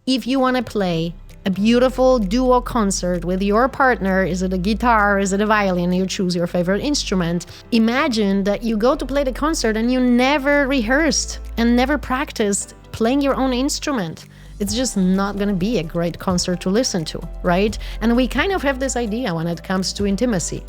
if you want to play a beautiful duo concert with your partner, is it a guitar, is it a violin, you choose your favorite instrument. Imagine that you go to play the concert and you never rehearsed and never practiced playing your own instrument. It's just not going to be a great concert to listen to, right? And we kind of have this idea when it comes to intimacy,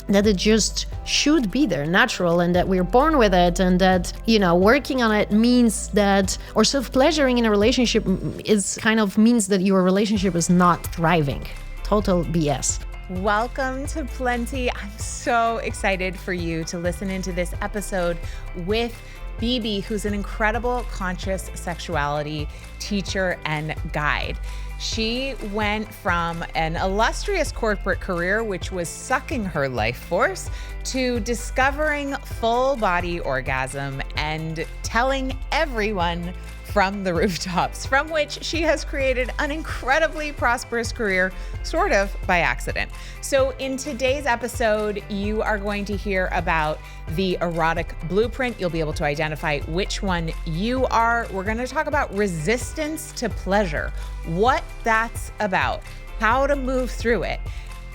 that it just should be there, natural, and that we're born with it, and that, working on it means that, or self-pleasuring in a relationship means that your relationship is not thriving. Total BS. Welcome to Plenty. I'm so excited for you to listen into this episode with Bibi, who's an incredible conscious sexuality teacher and guide. She went from an illustrious corporate career, which was sucking her life force, to discovering full body orgasm and telling everyone from the rooftops, from which she has created an incredibly prosperous career, sort of by accident. So in today's episode, you are going to hear about the erotic blueprint. You'll be able to identify which one you are. We're going to talk about resistance to pleasure, what that's about, how to move through it.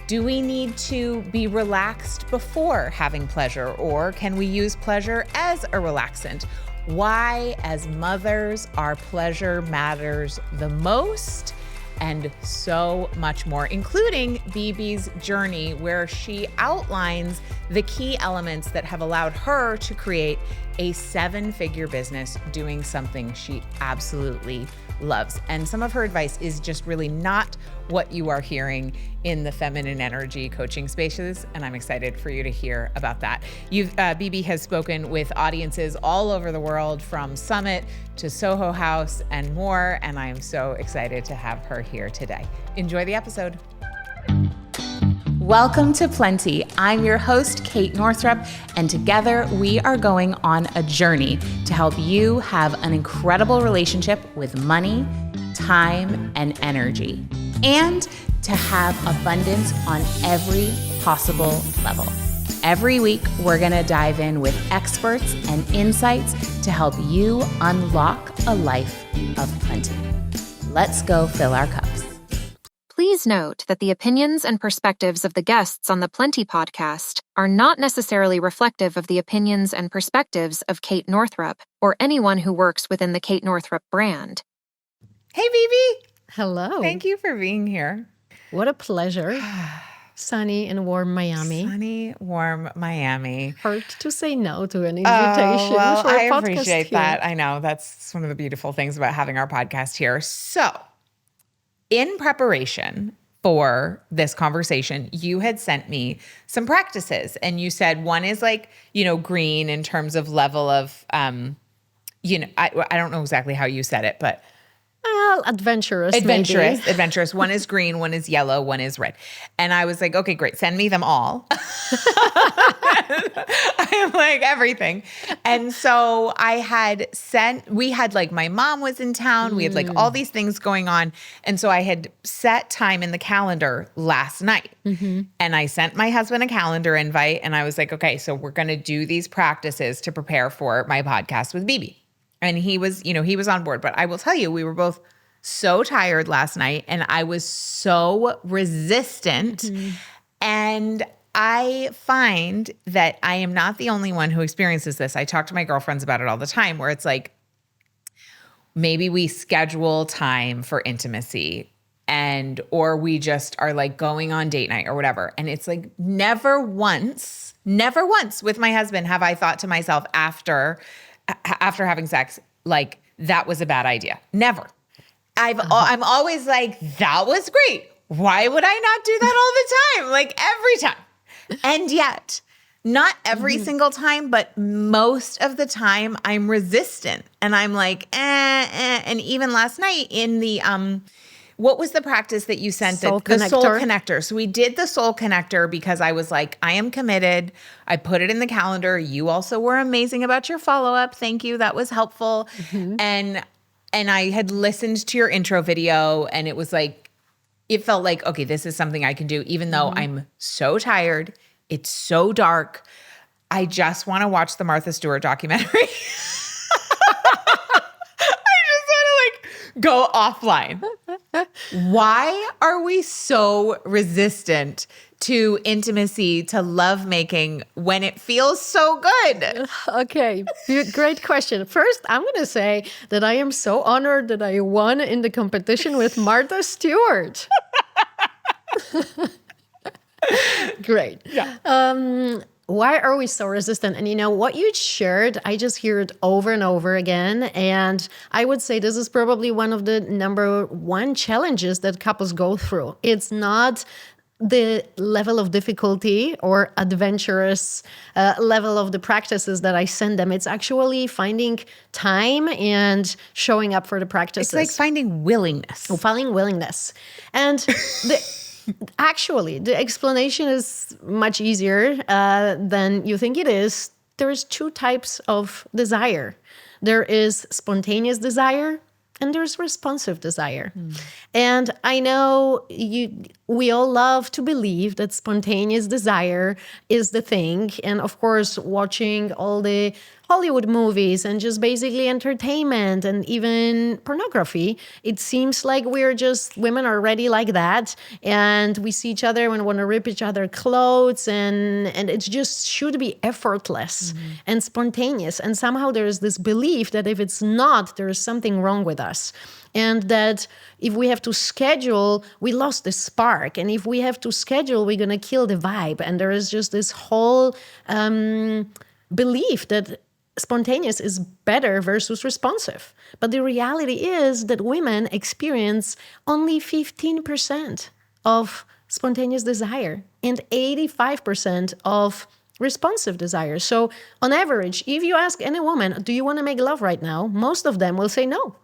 Do we need to be relaxed before having pleasure, or can we use pleasure as a relaxant? Why, as mothers, our pleasure matters the most, and so much more, including Bibi's journey, where she outlines the key elements that have allowed her to create a 7-figure business doing something she absolutely loves. And some of her advice is just really not what you are hearing in the feminine energy coaching spaces. And I'm excited for you to hear about that. Bibi has spoken with audiences all over the world, from Summit to Soho House and more. And I am so excited to have her here today. Enjoy the episode. Welcome to Plenty. I'm your host, Kate Northrup, and together we are going on a journey to help you have an incredible relationship with money, time, and energy, and to have abundance on every possible level. Every week, we're going to dive in with experts and insights to help you unlock a life of plenty. Let's go fill our cups. Please note that the opinions and perspectives of the guests on the Plenty podcast are not necessarily reflective of the opinions and perspectives of Kate Northrup or anyone who works within the Kate Northrup brand. Hey, Bibi. Hello. Thank you for being here. What a pleasure. Sunny and warm Miami. Sunny, warm Miami. Hard to say no to an invitation for a I podcast appreciate here. that. I know that's one of the beautiful things about having our podcast here. So, in preparation for this conversation, you had sent me some practices, and you said one is green in terms of level of, I don't know exactly how you said it, but adventurous. One is green, one is yellow, one is red. And I was like, okay, great. Send me them all. I'm like everything. And so we had my mom was in town. We had all these things going on. And so I had set time in the calendar last night. Mm-hmm. And I sent my husband a calendar invite, and I was like, okay, so we're going to do these practices to prepare for my podcast with Bibi. And he was on board. But I will tell you, we were both so tired last night, and I was so resistant. Mm-hmm. And I find that I am not the only one who experiences this. I talk to my girlfriends about it all the time, where it's like, maybe we schedule time for intimacy, or we just are going on date night or whatever. And it's never once with my husband have I thought to myself after having sex, that was a bad idea. Never. I'm always that was great. Why would I not do that all the time? Every time. And yet, not every single time, but most of the time I'm resistant. And I'm And even last night in the, what was the practice that you sent? The soul connector. So we did the soul connector because I was I am committed. I put it in the calendar. You also were amazing about your follow-up. Thank you. That was helpful. Mm-hmm. And I had listened to your intro video, and it was it felt okay, this is something I can do, even though I'm so tired. It's so dark. I just want to watch the Martha Stewart documentary. I just want to go offline. Why are we so resistant to intimacy, to lovemaking when it feels so good? Okay, great question. First, I'm going to say that I am so honored that I won in the competition with Martha Stewart. Great. Yeah. Why are we so resistant? And what you shared, I just hear it over and over again. And I would say this is probably one of the number one challenges that couples go through. It's not the level of difficulty or adventurous level of the practices that I send them. It's actually finding time and showing up for the practices. It's like finding willingness. Finding willingness. And actually, the explanation is much easier than you think it is. There's two types of desire. There is spontaneous desire and there's responsive desire. And I know we all love to believe that spontaneous desire is the thing. And of course, watching all the Hollywood movies and just basically entertainment and even pornography, it seems like women are already like that. And we see each other and want to rip each other clothes and it just should be effortless and spontaneous. And somehow there is this belief that if it's not, there is something wrong with us. And that if we have to schedule, we lost the spark. And if we have to schedule, we're going to kill the vibe. And there is just this whole belief that spontaneous is better versus responsive. But the reality is that women experience only 15% of spontaneous desire and 85% of responsive desire. So on average, if you ask any woman, do you want to make love right now? Most of them will say no.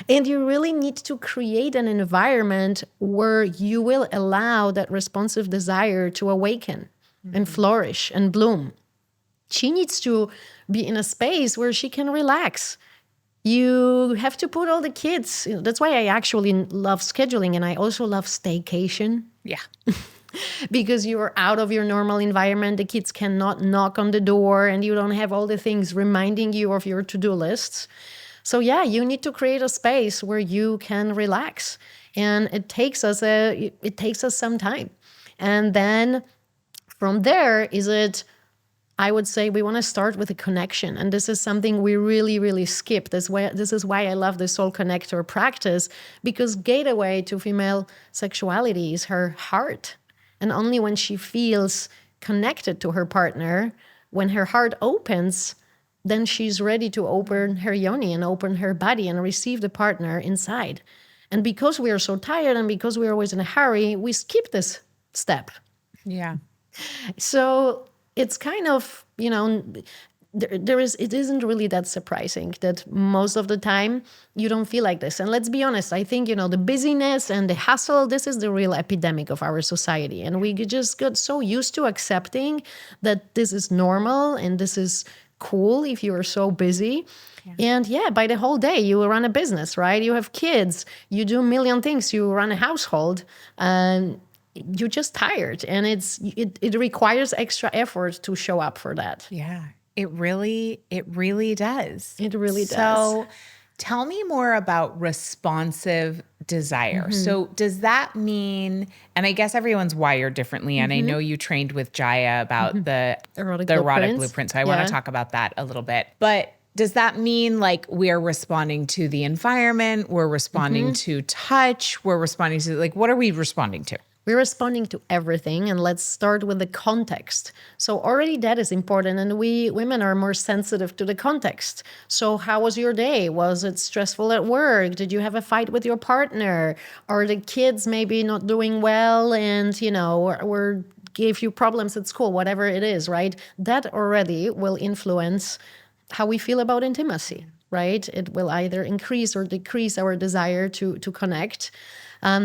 And you really need to create an environment where you will allow that responsive desire to awaken and flourish and bloom. She needs to be in a space where she can relax. You have to put all the kids. That's why I actually love scheduling, and I also love staycation. Yeah. Because you are out of your normal environment. The kids cannot knock on the door, and you don't have all the things reminding you of your to-do lists. So yeah, you need to create a space where you can relax, and it takes us some time. And then from there, I would say we want to start with a connection. And this is something we really, really skip. This is why I love the soul connector practice, because gateway to female sexuality is her heart. And only when she feels connected to her partner, when her heart opens, then she's ready to open her yoni and open her body and receive the partner inside. And because we are so tired and because we're always in a hurry, we skip this step. Yeah. So it's kind of, it isn't really that surprising that most of the time you don't feel like this. And let's be honest, I think, the busyness and the hustle, this is the real epidemic of our society. And we just got so used to accepting that this is normal and this is cool if you are so busy. Yeah. And by the whole day, you run a business, right? You have kids, you do a million things, you run a household, and you're just tired, and it requires extra effort to show up for that. Yeah, it really does. It really does. So tell me more about responsive desire. So does that mean, and I guess everyone's wired differently, and I know you trained with Jaya about the erotic blueprint, so I want to talk about that a little bit. But does that mean like we're responding to the environment, we're responding to touch, we're responding to, what are we responding to? We're responding to everything, and let's start with the context. So already that is important, and we women are more sensitive to the context. So how was your day? Was it stressful at work? Did you have a fight with your partner? Are the kids maybe not doing well and, or gave you problems at school, whatever it is, right? That already will influence how we feel about intimacy, right? It will either increase or decrease our desire to connect.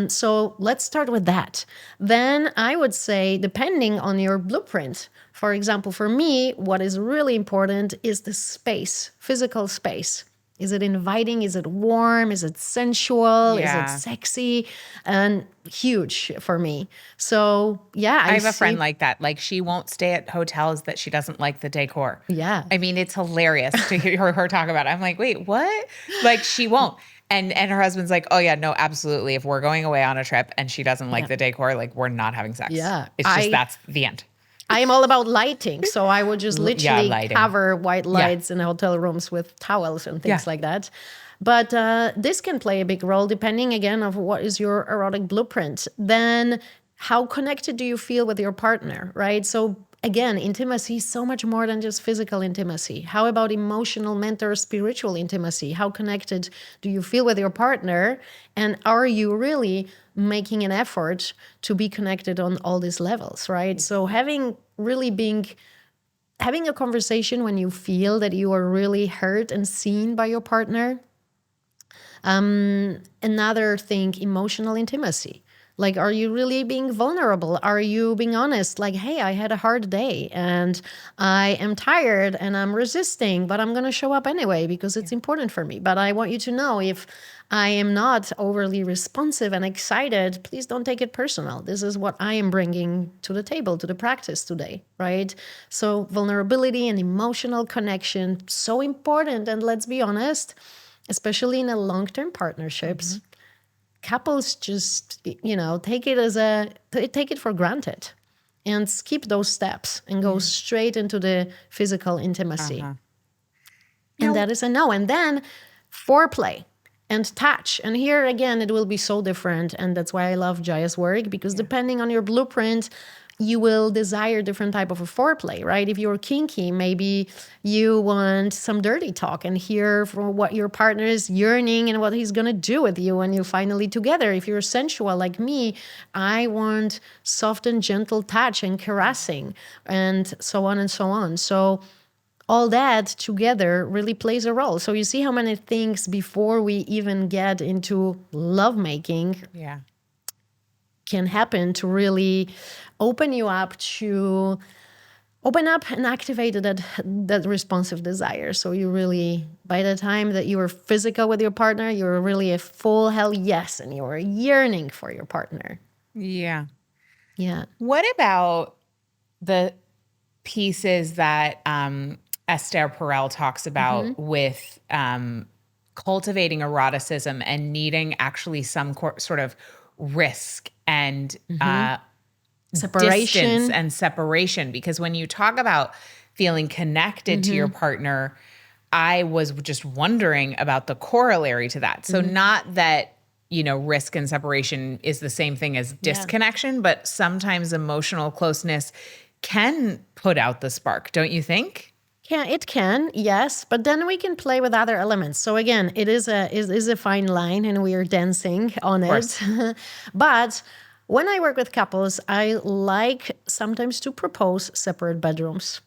So let's start with that. Then I would say, depending on your blueprint, for example, for me, what is really important is the space, physical space. Is it inviting? Is it warm? Is it sensual? Is Yeah. it sexy? And huge for me. So yeah, I have a friend like that. Like she won't stay at hotels that she doesn't like the decor. Yeah. I mean, it's hilarious to hear her talk about it. I'm like, wait, what? Like she won't. And her husband's like, oh yeah, no, absolutely. If we're going away on a trip and she doesn't like the decor, like we're not having sex. Yeah. It's just that's the end. I am all about lighting, so I would just literally lighting. cover white lights in hotel rooms with towels and things like that. But this can play a big role depending, again, of what is your erotic blueprint. Then how connected do you feel with your partner, right? So again, intimacy is so much more than just physical intimacy. How about emotional, mental, spiritual intimacy? How connected do you feel with your partner? And are you really making an effort to be connected on all these levels, right? So having a conversation when you feel that you are really heard and seen by your partner. Another thing, emotional intimacy. Like, are you really being vulnerable? Are you being honest? Like, hey, I had a hard day and I am tired and I'm resisting, but I'm going to show up anyway because it's important for me. But I want you to know, if I am not overly responsive and excited, please don't take it personal. This is what I am bringing to the table, to the practice today, right? So vulnerability and emotional connection, so important. And let's be honest, especially in a long-term partnerships, couples just, take it for granted and skip those steps and go straight into the physical intimacy. And that is a no. And then foreplay and touch. And here again, it will be so different. And that's why I love Jaya's work, because depending on your blueprint, you will desire different type of a foreplay, right? If you're kinky, maybe you want some dirty talk and hear from what your partner is yearning and what he's going to do with you when you're finally together. If you're sensual like me, I want soft and gentle touch and caressing and so on and so on. So all that together really plays a role. So you see how many things before we even get into lovemaking can happen to really open up and activate that responsive desire. So you really, by the time that you are physical with your partner, you're really a full hell yes, and you're yearning for your partner. Yeah. Yeah. What about the pieces that Esther Perel talks about with cultivating eroticism and needing actually some sort of risk and Separation distance and separation? Because when you talk about feeling connected to your partner, I was just wondering about the corollary to that. So not that, risk and separation is the same thing as disconnection, but sometimes emotional closeness can put out the spark, don't you think? Yeah, it can, yes, but then we can play with other elements. So again, it is a fine line, and we are dancing on it. But when I work with couples, I like sometimes to propose separate bedrooms.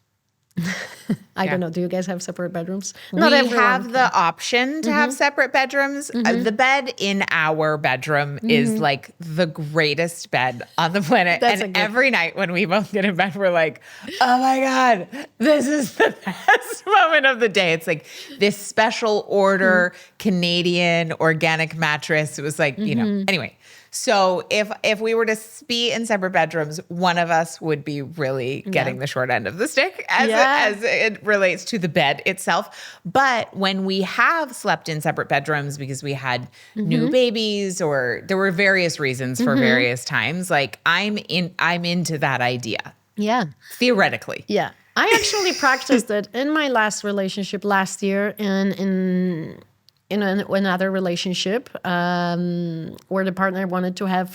I don't know. Do you guys have separate bedrooms? Not everyone have the option to have separate bedrooms. The bed in our bedroom is like the greatest bed on the planet. And every night when we both get in bed, we're like, oh my God, this is the best moment of the day. It's like this special order Canadian organic mattress. It was like, anyway. So if we were to be in separate bedrooms, one of us would be really getting the short end of the stick as it relates to the bed itself. But when we have slept in separate bedrooms because we had new babies, or there were various reasons for various times, like I'm into that idea. Yeah. Theoretically. Yeah. I actually practiced it in my last relationship last year, and in another relationship where the partner wanted to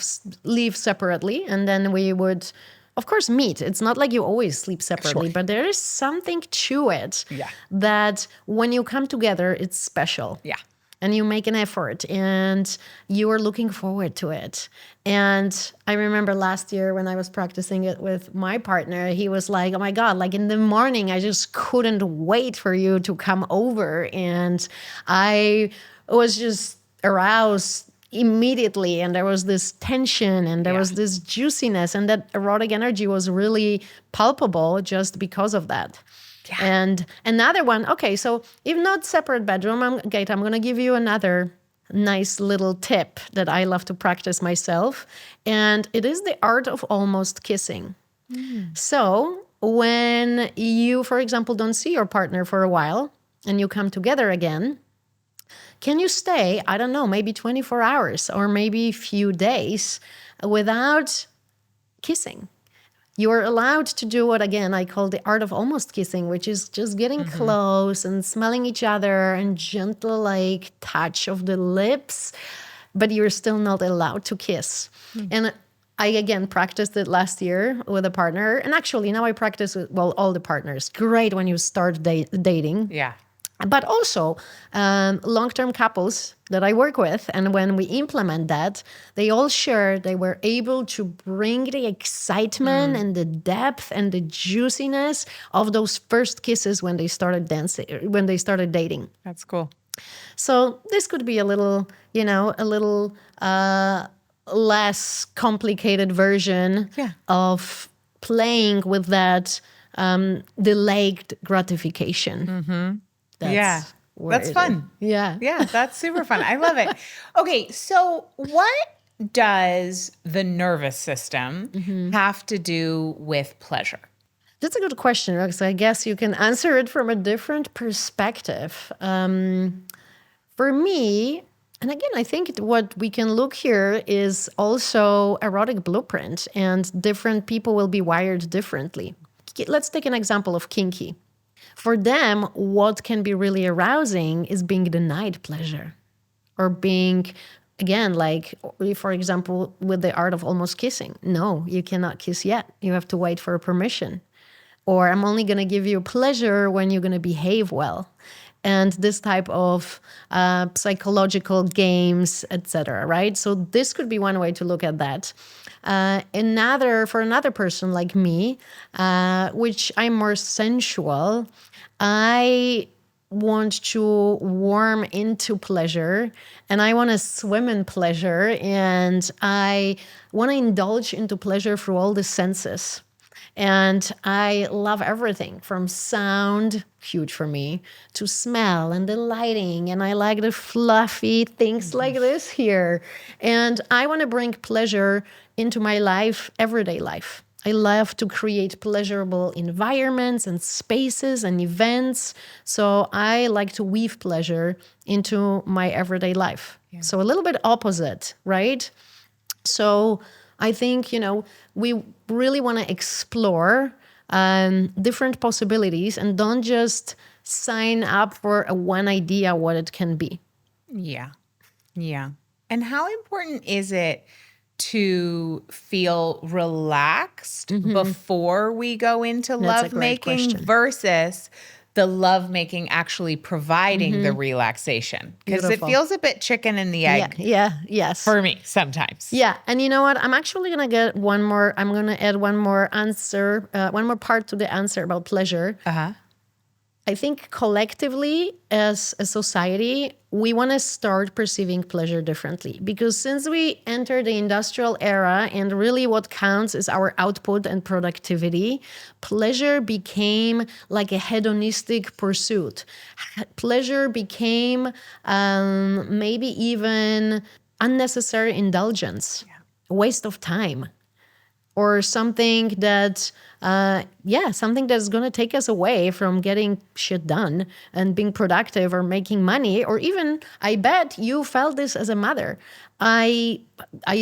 leave separately, and then we would, of course, meet. It's not like you always sleep separately, but there is something to it that when you come together, it's special. Yeah. And you make an effort, and you are looking forward to it. And I remember last year when I was practicing it with my partner, he was like, oh my God, like in the morning, I just couldn't wait for you to come over. And I was just aroused immediately. And there was this tension, and there was this juiciness, and that erotic energy was really palpable just because of that. And another one, okay, so if not separate bedroom, I'm going to give you another nice little tip that I love to practice myself. And it is the art of almost kissing. So when you, for example, don't see your partner for a while and you come together again, can you stay, I don't know, maybe 24 hours or maybe a few days without kissing? You're allowed to do what, again, I call the art of almost kissing, which is just getting close and smelling each other and gentle like touch of the lips, but you're still not allowed to kiss. And I, again, practiced it last year with a partner. And actually now I practice with, well, all the partners. Great when you start dating. Yeah. But also long-term couples that I work with, and when we implement that, they all share they were able to bring the excitement and the depth and the juiciness of those first kisses when they started dating. That's cool. So this could be a little, less complicated version of playing with that delayed gratification. That's fun. Yeah. Yeah, that's super fun. I love it. Okay, so what does the nervous system have to do with pleasure? That's a good question, because I guess you can answer it from a different perspective. For me, and again, I think what we can look here is also erotic blueprint, and different people will be wired differently. Let's take an example of kinky. For them, what can be really arousing is being denied pleasure, or being, again, like, for example, with the art of almost kissing. No, you cannot kiss yet. You have to wait for a permission. Or I'm only going to give you pleasure when you're going to behave well. And this type of psychological games, etc. Right? So this could be one way to look at that. For another person like me, which I'm more sensual, I want to warm into pleasure, and I want to swim in pleasure, and I want to indulge into pleasure through all the senses. And I love everything from sound, huge for me, to smell and the lighting. And I like the fluffy things like this here. And I want to bring pleasure into my life, everyday life. I love to create pleasurable environments and spaces and events. So I like to weave pleasure into my everyday life. Yeah. So a little bit opposite, right? So I think, we really want to explore different possibilities and don't just sign up for one idea what it can be. Yeah. Yeah. And how important is it to feel relaxed before we go into lovemaking versus the lovemaking actually providing the relaxation? Because it feels a bit chicken and the egg. Yes. For me, sometimes. Yeah. And you know what? I'm actually going to get I'm going to add one more answer, one more part to the answer about pleasure. I think collectively as a society, we want to start perceiving pleasure differently, because since we entered the industrial era and really what counts is our output and productivity, pleasure became like a hedonistic pursuit. Pleasure became maybe even unnecessary indulgence, a waste of time, or something that something that's going to take us away from getting shit done and being productive or making money. Or even, I bet you felt this as a mother. I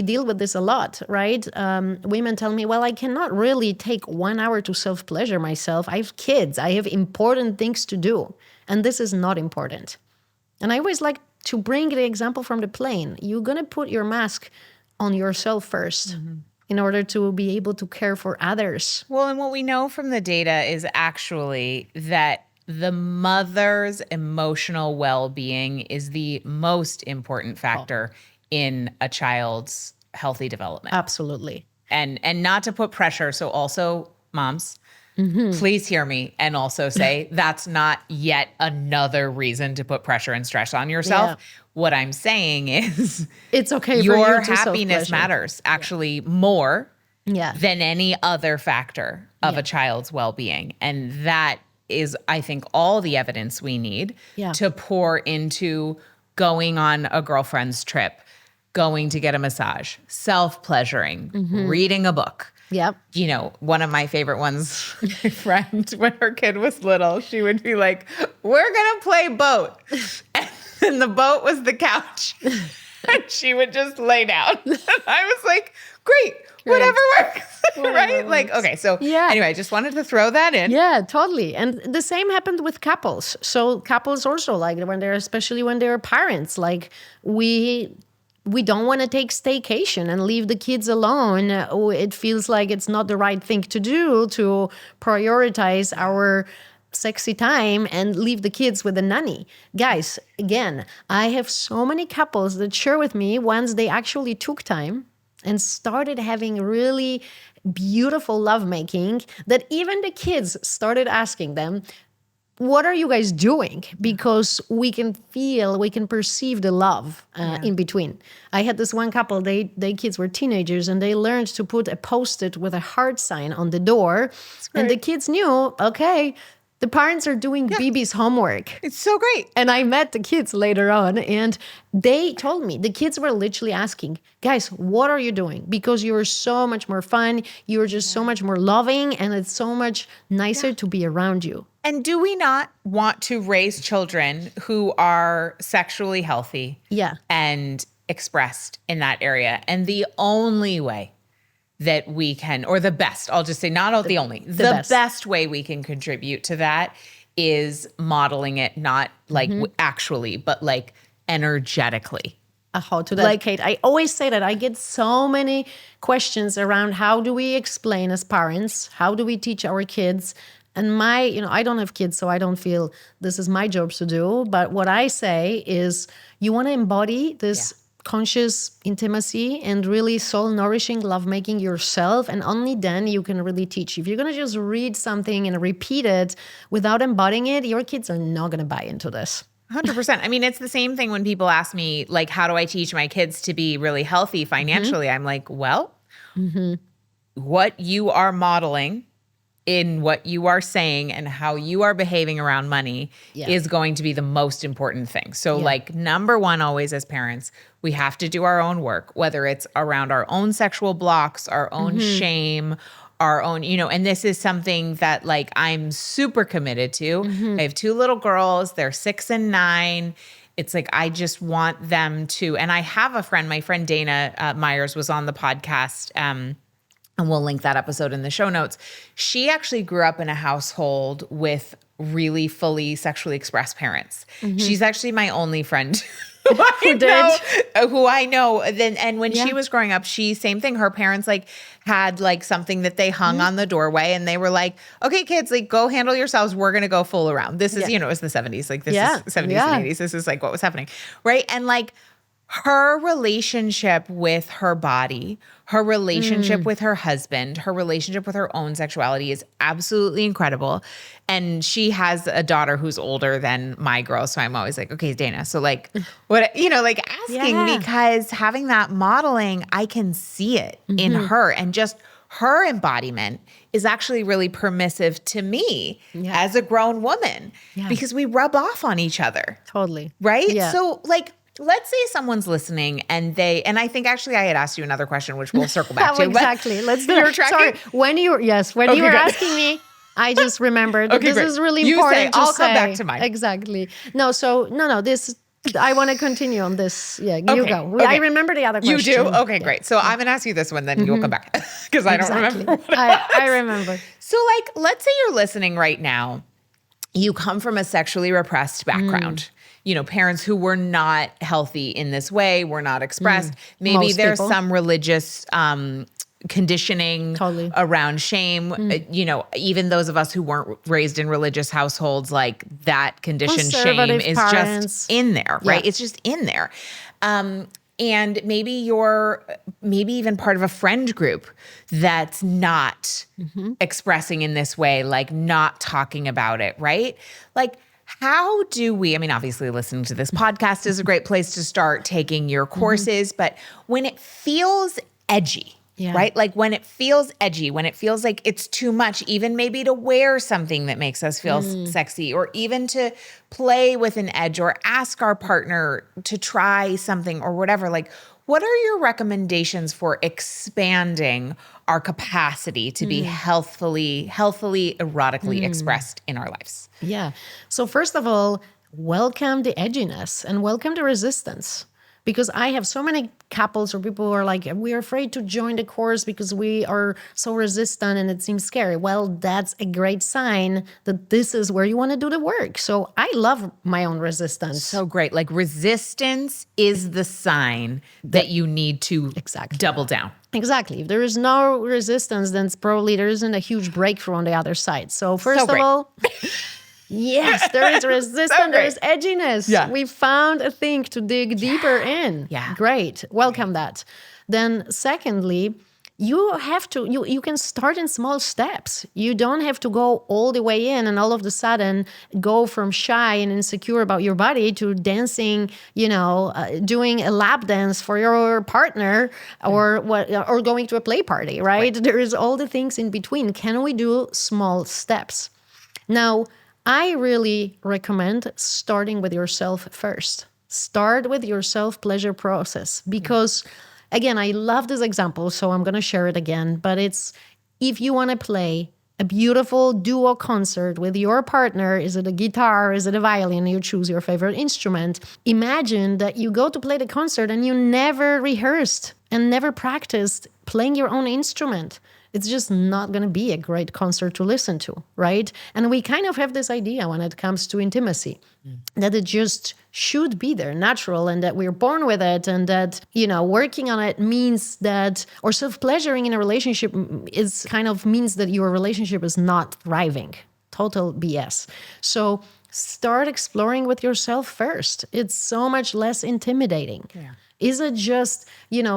deal with this a lot, right? Women tell me, well, I cannot really take 1 hour to self-pleasure myself. I have kids. I have important things to do. And this is not important. And I always like to bring the example from the plane. You're going to put your mask on yourself first. In order to be able to care for others. Well, and what we know from the data is actually that the mother's emotional well-being is the most important factor in a child's healthy development. Absolutely. And not to put pressure. So also, moms, please hear me and also say that's not yet another reason to put pressure and stress on yourself. Yeah. What I'm saying is it's okay your for you to happiness matters actually more than any other factor of a child's well-being. And that is, I think, all the evidence we need Yeah. to pour into going on a girlfriend's trip, going to get a massage, self-pleasuring, reading a book. Yep. You know, one of my favorite ones, my friend, when her kid was little, she would be like, we're going to play boat. And the boat was the couch. And she would just lay down. And I was like, great. Whatever works. Right? Like, okay. So anyway, I just wanted to throw that in. Yeah, totally. And the same happened with couples. So couples also, like especially when they're parents, like we don't want to take staycation and leave the kids alone. It feels like it's not the right thing to do, to prioritize our sexy time and leave the kids with a nanny. Guys, again, I have so many couples that share with me once they actually took time and started having really beautiful lovemaking, that even the kids started asking them, what are you guys doing? Because we can perceive the love in between. I had this one couple, they kids were teenagers, and they learned to put a Post-it with a heart sign on the door. And the kids knew, okay, the parents are doing Bibi's homework. It's so great. And I met the kids later on, and they told me, the kids were literally asking, guys, what are you doing? Because you're so much more fun. You're just so much more loving, and it's so much nicer to be around you. And do we not want to raise children who are sexually healthy and expressed in that area? And the only way that we can, or the best, I'll just say not the only, the best way we can contribute to that is modeling it, not like actually, but like energetically. How to dedicate. I always say that I get so many questions around how do we explain as parents, how do we teach our kids? And I don't have kids, so I don't feel this is my job to do. But what I say is you want to embody this conscious intimacy and really soul-nourishing lovemaking yourself, and only then you can really teach. If you're going to just read something and repeat it without embodying it, your kids are not going to buy into this. 100%. I mean, it's the same thing when people ask me, like, how do I teach my kids to be really healthy financially? I'm like, well, what you are modeling in what you are saying and how you are behaving around money is going to be the most important thing. So like number one, always as parents, we have to do our own work, whether it's around our own sexual blocks, our own shame, our own, and this is something that like I'm super committed to. I have 2 little girls, they're 6 and 9. It's like, I just want them to, and I have a friend, my friend Dana Myers was on the podcast, and we'll link that episode in the show notes. She actually grew up in a household with really fully sexually expressed parents. She's actually my only friend who I know. And when she was growing up, same thing. Her parents like had like something that they hung on the doorway, and they were like, okay, kids, like go handle yourselves. We're going to go fool around. This is, it was the 70s. Like this is 70s and 80s. This is like what was happening. Right. And like, her relationship with her body, her relationship with her husband, her relationship with her own sexuality is absolutely incredible. And she has a daughter who's older than my girl. So I'm always like, okay, Dana. So like, what, like asking because having that modeling, I can see it in her, and just her embodiment is actually really permissive to me as a grown woman because we rub off on each other. Totally. Right? Yeah. So like, let's say someone's listening and I think actually I had asked you another question, which we'll circle back to. Exactly. Let's do it. Sorry. When you were asking me, I just remembered this is really important to say. I'll come back to mine. Exactly. No, this, I want to continue on this. Yeah, you go. Okay. I remember the other question. You do? Okay, great. So I'm going to ask you this one, then you'll come back because I don't remember. I remember. So like, let's say you're listening right now. You come from a sexually repressed background. Parents who were not healthy in this way, were not expressed. Maybe Most there's people. some religious conditioning around shame. Even those of us who weren't raised in religious households, like that conditioned shame is just in there, right? It's just in there. And maybe you're even part of a friend group that's not expressing in this way, like not talking about it, right? Like, how do we, obviously listening to this podcast is a great place to start taking your courses, but when it feels edgy, right? Like when it feels edgy, when it feels like it's too much, even maybe to wear something that makes us feel sexy, or even to play with an edge or ask our partner to try something or whatever. Like, what are your recommendations for expanding our capacity to be healthily, erotically expressed in our lives? Yeah. So first of all, welcome the edginess and welcome the resistance. Because I have so many couples or people who are like, we're afraid to join the course because we are so resistant and it seems scary. Well, that's a great sign that this is where you want to do the work. So I love my own resistance. So great. Like resistance is the sign that you need to double down. Exactly. If there is no resistance, then it's probably there isn't a huge breakthrough on the other side. So first of all, yes, there is resistance, there is edginess. Yeah. We found a thing to dig deeper in. Yeah. Great. Welcome that. Then secondly, you have to, you can start in small steps. You don't have to go all the way in and all of a sudden go from shy and insecure about your body to dancing, doing a lap dance for your partner or or going to a play party, right? There is all the things in between. Can we do small steps? Now, I really recommend starting with yourself first. Start with your self-pleasure process because, again, I love this example, so I'm going to share it again. But it's if you want to play a beautiful duo concert with your partner, is it a guitar, is it a violin, you choose your favorite instrument. Imagine that you go to play the concert and you never rehearsed and never practiced playing your own instrument. It's just not going to be a great concert to listen to, right? And we kind of have this idea when it comes to intimacy, that it just should be there, natural, and that we're born with it, and that, working on it means that, or self-pleasuring in a relationship is kind of means that your relationship is not thriving. Total BS. So start exploring with yourself first. It's so much less intimidating. Yeah. Is it just,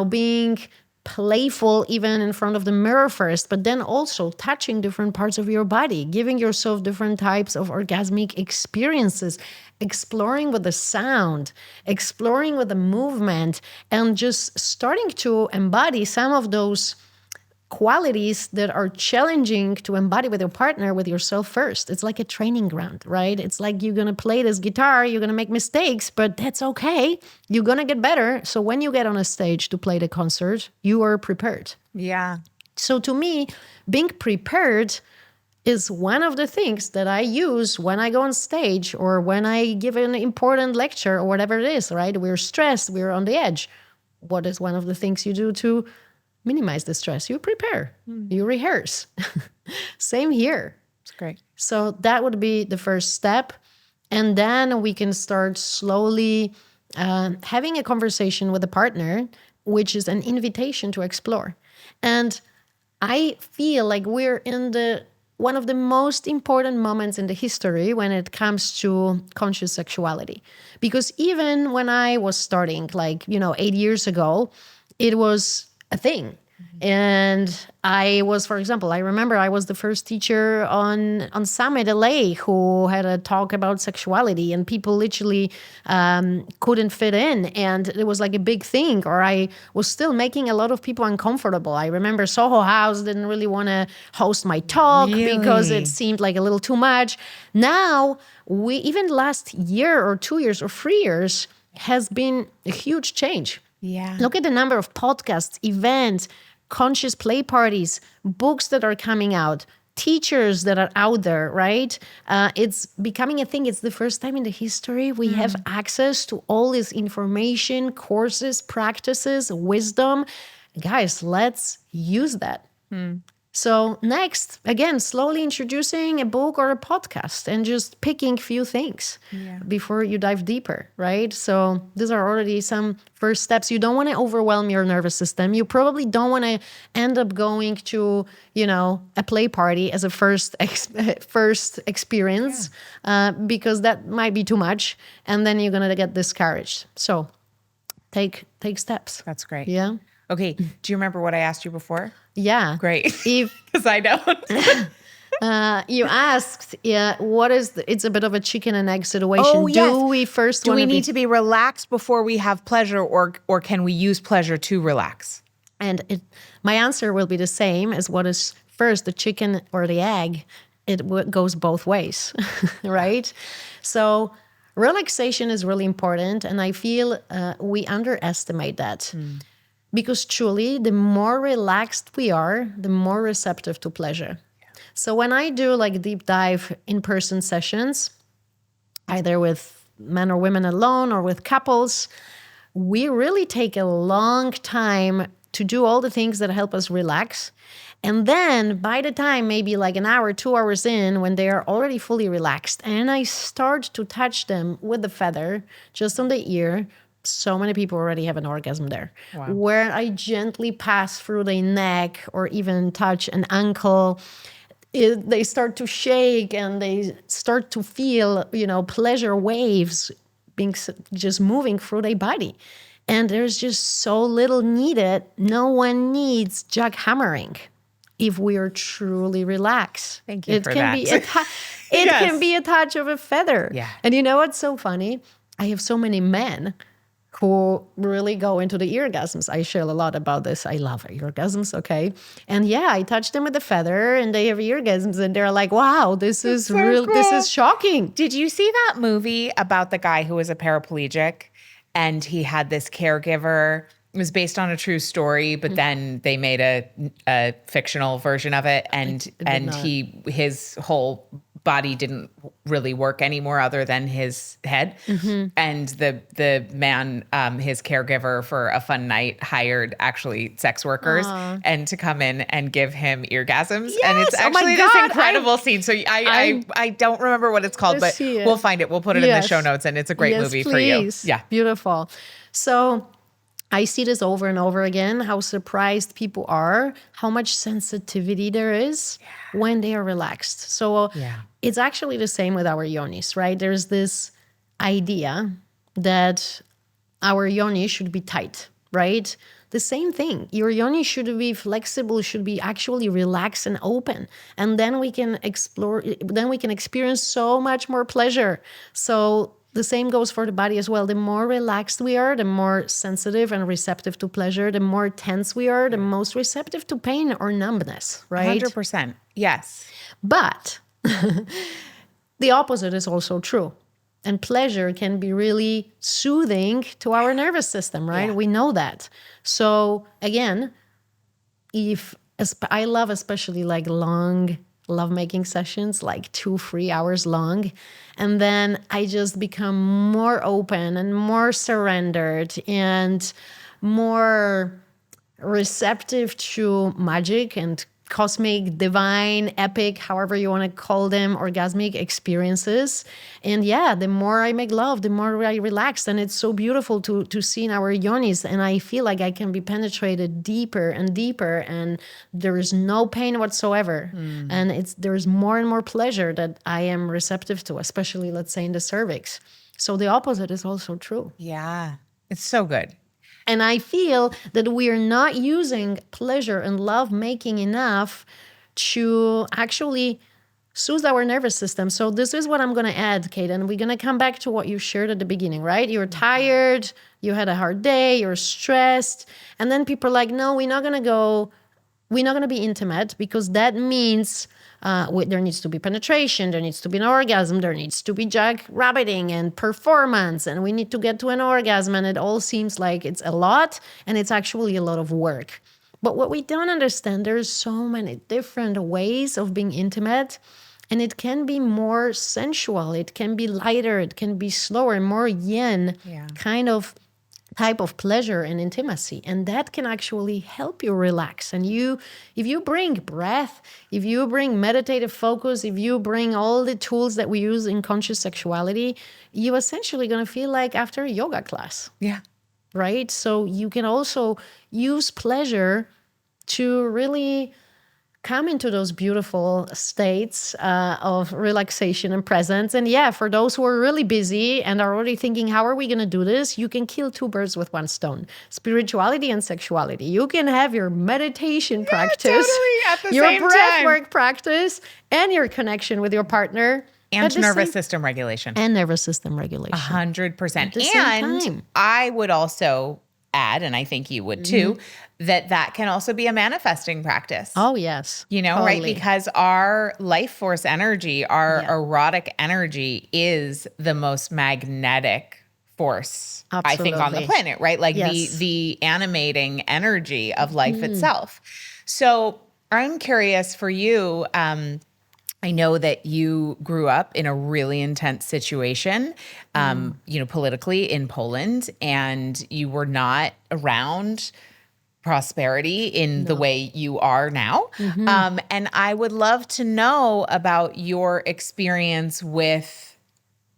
being playful even in front of the mirror first, but then also touching different parts of your body, giving yourself different types of orgasmic experiences, exploring with the sound, exploring with the movement, and just starting to embody some of those qualities that are challenging to embody with your partner, with yourself first. It's like a training ground, right? It's like you're going to play this guitar, you're going to make mistakes, but that's okay. You're going to get better. So when you get on a stage to play the concert, you are prepared. Yeah. So to me, being prepared is one of the things that I use when I go on stage or when I give an important lecture or whatever it is, right? We're stressed, we're on the edge. What is one of the things you do to minimize the stress? You prepare, you rehearse. Same here. It's great. So that would be the first step. And then we can start slowly having a conversation with a partner, which is an invitation to explore. And I feel like we're in one of the most important moments in the history when it comes to conscious sexuality. Because even when I was starting, 8 years ago, it was a thing. And I was, for example, I remember I was the first teacher on Summit LA who had a talk about sexuality, and people literally couldn't fit in, and it was like a big thing. Or I was still making a lot of people uncomfortable. I remember Soho House didn't really want to host my talk because it seemed like a little too much. Now, even last year or 2 years or 3 years has been a huge change. Yeah. Look at the number of podcasts, events, conscious play parties, books that are coming out, teachers that are out there, right? It's becoming a thing. It's the first time in the history we have access to all this information, courses, practices, wisdom. Guys, let's use that. So next, again, slowly introducing a book or a podcast and just picking few things before you dive deeper, right? So these are already some first steps. You don't want to overwhelm your nervous system. You probably don't want to end up going to, a play party as a first experience because that might be too much. And then you're going to get discouraged. So take steps. That's great. Yeah. Okay. Do you remember what I asked you before? Yeah. Great. Because I don't. You asked, what is it's a bit of a chicken and egg situation. Oh, yes. Do we need to be relaxed before we have pleasure, or can we use pleasure to relax? And my answer will be the same as what is first, the chicken or the egg. It goes both ways, right? So relaxation is really important. And I feel we underestimate that. Because truly, the more relaxed we are, the more receptive to pleasure. So when I do like deep dive in-person sessions, either with men or women alone or with couples, we really take a long time to do all the things that help us relax. And then by the time maybe like an hour, 2 hours in, when they are already fully relaxed, and I start to touch them with the feather just on the ear, so many people already have an orgasm there. Wow. Where I gently pass through the neck or even touch an ankle, they start to shake and they start to feel, pleasure waves being just moving through their body. And there's just so little needed. No one needs jackhammering if we are truly relaxed. Thank you for that. It can be a touch of a feather. Yeah. And you know what's so funny? I have so many men who really go into the orgasms. I share a lot about this. I love orgasms, okay? And yeah, I touch them with a feather and they have orgasms and they're like, wow, this is so real. cool. This is shocking. Did you see that movie about the guy who was a paraplegic and he had this caregiver? It was based on a true story, but then they made a fictional version of it, and his whole body didn't really work anymore other than his head. And the man, his caregiver for a fun night, hired actually sex workers and to come in and give him orgasms. Yes! And it's Oh my actually this God, incredible scene. So I don't remember what it's called, but see it. we'll find it. We'll put it in the show notes, and it's a great movie for you. Please. Yeah. Beautiful. So I see this over and over again, how surprised people are, how much sensitivity there is when they are relaxed. So it's actually the same with our yonis, right? There's this idea that our yoni should be tight, right? The same thing. Your yoni should be flexible, should be actually relaxed and open. And then we can explore, then we can experience so much more pleasure. So the same goes for the body as well. The more relaxed we are, the more sensitive and receptive to pleasure. The more tense we are, the most receptive to pain or numbness, right? 100%. Yes. But the opposite is also true. And pleasure can be really soothing to our nervous system, right? Yeah. We know that. So again, I love especially like long lovemaking sessions, like 2-3 hours long. And then I just become more open and more surrendered and more receptive to magic and cosmic, divine, epic, however you want to call them, orgasmic experiences. And yeah, the more I make love, the more I relax. And it's so beautiful to see in our yonis. And I feel like I can be penetrated deeper and deeper, and there is no pain whatsoever. And there's more and more pleasure that I am receptive to, especially, let's say, in the cervix. So the opposite is also true. Yeah. It's so good. And I feel that we are not using pleasure and love making enough to actually soothe our nervous system. So this is what I'm going to add, Kate. And we're going to come back to what you shared at the beginning, right? You're tired, you had a hard day, you're stressed. And then people are like, no, we're not going to be intimate because that means there needs to be penetration, there needs to be an orgasm, there needs to be jackrabbiting and performance, and we need to get to an orgasm, and it all seems like it's a lot, and it's actually a lot of work. But what we don't understand, there's so many different ways of being intimate, and it can be more sensual, it can be lighter, it can be slower, more yin kind of type of pleasure and intimacy. And that can actually help you relax. And if you bring breath, if you bring meditative focus, if you bring all the tools that we use in conscious sexuality, you're essentially going to feel like after a yoga class. Yeah. Right? So you can also use pleasure to really come into those beautiful states of relaxation and presence. And yeah, for those who are really busy and are already thinking, how are we going to do this? You can kill 2 birds with 1 stone. Spirituality and sexuality. You can have your meditation practice, totally, at the your same time. breathwork practice, and your connection with your partner. And nervous system regulation. And nervous system regulation. 100%. At the same time. I would also add, and I think you would too, that can also be a manifesting practice. Oh, yes. You know, totally. right? Because our life force energy, our erotic energy is the most magnetic force, I think, on the Absolutely. planet, right? Like Yes. the animating energy of life itself. So I'm curious for you, I know that you grew up in a really intense situation, you know, politically in Poland, and you were not around prosperity in the way you are now. And I would love to know about your experience with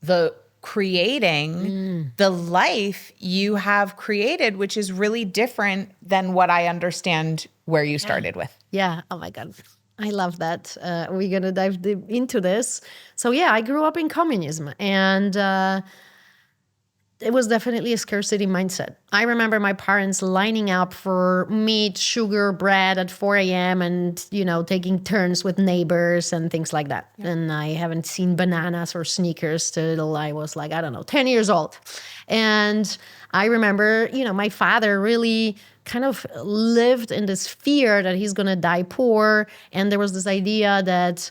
the creating the life you have created, which is really different than what I understand where you started with. Yeah. Oh my God. I love that. We're going to dive deep into this. So, yeah, I grew up in communism, and it was definitely a scarcity mindset. I remember my parents lining up for meat, sugar, bread at 4 a.m. and, you know, taking turns with neighbors and things like that. And I haven't seen bananas or sneakers till I was like, I don't know, 10 years old. And I remember, you know, my father really kind of lived in this fear that he's going to die poor. And there was this idea that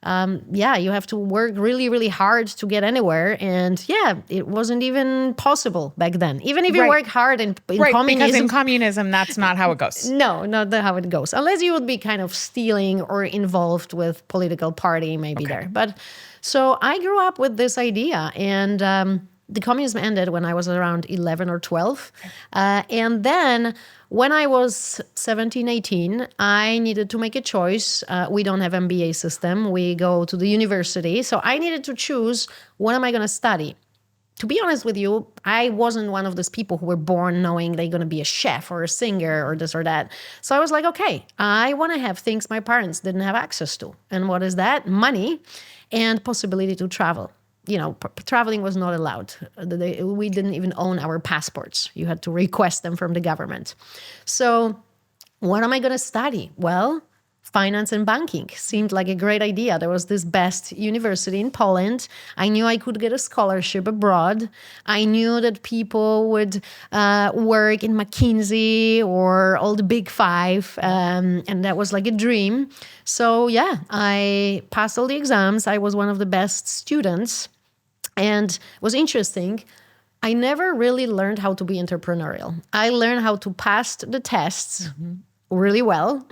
you have to work really, really hard to get anywhere. And it wasn't even possible back then. Even if you work hard in communism. Because in communism, that's not how it goes. No, not how it goes. Unless you would be kind of stealing or involved with political party, maybe there. But so I grew up with this idea, and the communism ended when I was around 11 or 12. And then when I was 17, 18, I needed to make a choice. We don't have MBA system. We go to the university. So I needed to choose, what am I going to study? To be honest with you, I wasn't one of those people who were born knowing they're going to be a chef or a singer or this or that. So I was like, okay, I want to have things my parents didn't have access to. And what is that? Money and possibility to travel. You know, traveling was not allowed. We didn't even own our passports. You had to request them from the government. So what am I going to study? Well, finance and banking seemed like a great idea. There was this best university in Poland. I knew I could get a scholarship abroad. I knew that people would work in McKinsey or all the big five. And that was like a dream. So I passed all the exams. I was one of the best students. And it was interesting. I never really learned how to be entrepreneurial. I learned how to pass the tests really well,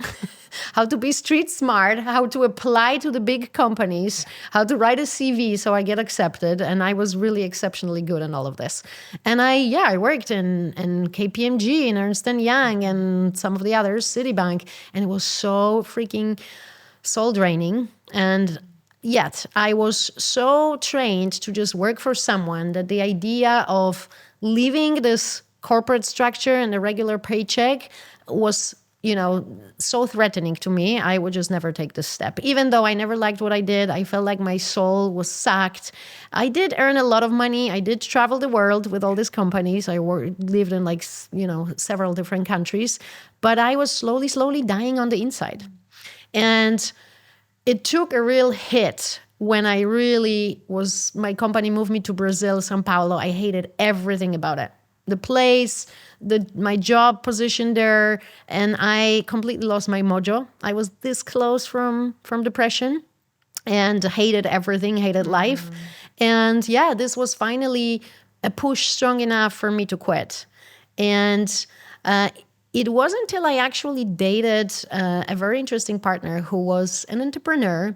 how to be street smart, how to apply to the big companies, how to write a CV so I get accepted. And I was really exceptionally good in all of this. And I worked in KPMG and Ernst & Young and some of the others, Citibank. And it was so freaking soul draining. And yet I was so trained to just work for someone that the idea of leaving this corporate structure and a regular paycheck was, you know, so threatening to me. I would just never take this step. Even though I never liked what I did, I felt like my soul was sucked. I did earn a lot of money. I did travel the world with all these companies. I lived in several different countries, but I was slowly dying on the inside. And it took a real hit when my company moved me to Brazil, São Paulo. I hated everything about it. The place, my job position there, and I completely lost my mojo. I was this close from depression and hated everything, hated life. And this was finally a push strong enough for me to quit. And it wasn't until I actually dated a very interesting partner who was an entrepreneur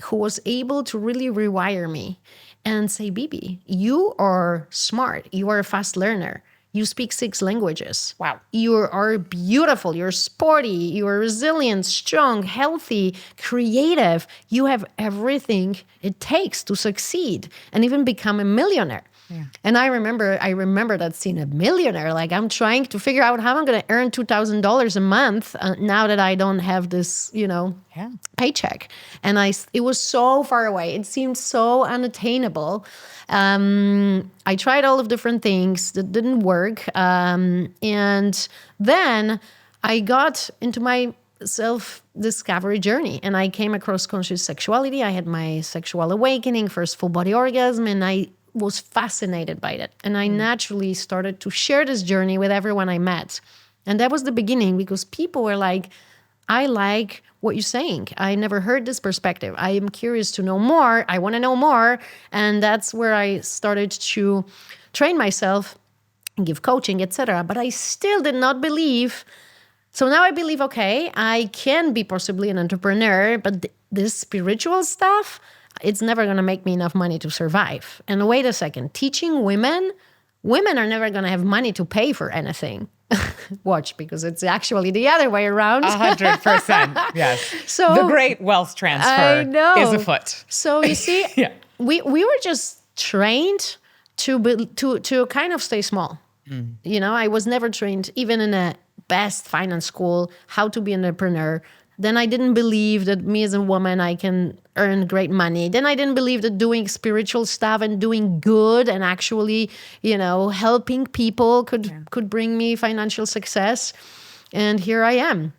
who was able to really rewire me and say, Bibi, you are smart. You are a fast learner. You speak 6 languages. Wow. You are beautiful. You're sporty. You are resilient, strong, healthy, creative. You have everything it takes to succeed and even become a millionaire. Yeah. And I remember that scene, a millionaire. Like, I'm trying to figure out how I'm going to earn $2,000 a month now that I don't have this, paycheck. And it was so far away. It seemed so unattainable. I tried all of different things that didn't work. And then I got into my self-discovery journey, and I came across Conscious Sexuality. I had my sexual awakening, first full body orgasm, and I was fascinated by it. And I naturally started to share this journey with everyone I met. And that was the beginning, because people were like, I like what you're saying. I never heard this perspective. I am curious to know more. I want to know more. And that's where I started to train myself and give coaching, etc. But I still did not believe. So now I believe, okay, I can be possibly an entrepreneur, but this spiritual stuff, it's never going to make me enough money to survive. And wait a second, teaching women are never going to have money to pay for anything. Watch, because it's actually the other way around. 100%. Yes. So the great wealth transfer I know. is afoot. So you see, we were just trained to kind of stay small. You know, I was never trained, even in a best finance school, how to be an entrepreneur. Then I didn't believe that me as a woman, I can earn great money. Then I didn't believe that doing spiritual stuff and doing good and actually, you know, helping people could bring me financial success. And here I am,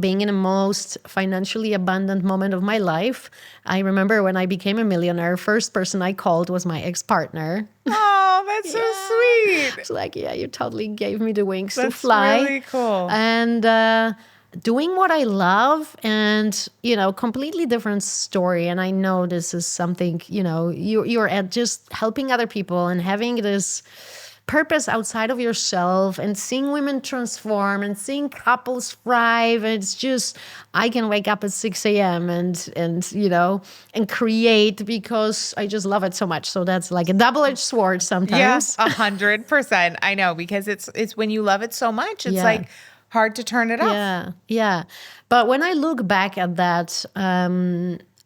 being in the most financially abundant moment of my life. I remember when I became a millionaire, first person I called was my ex-partner. Oh, that's so sweet. It's like, yeah, you totally gave me the wings to That's fly. really cool. And doing what I love, and, you know, completely different story. And I know this is something, you know, you're at just helping other people and having this purpose outside of yourself and seeing women transform and seeing couples thrive. It's just, I can wake up at 6 a.m. and you know, and create because I just love it so much. So that's like a double-edged sword sometimes. Yes, 100%. I know, because it's when you love it so much, it's like hard to turn it off. Yeah. But when I look back at that,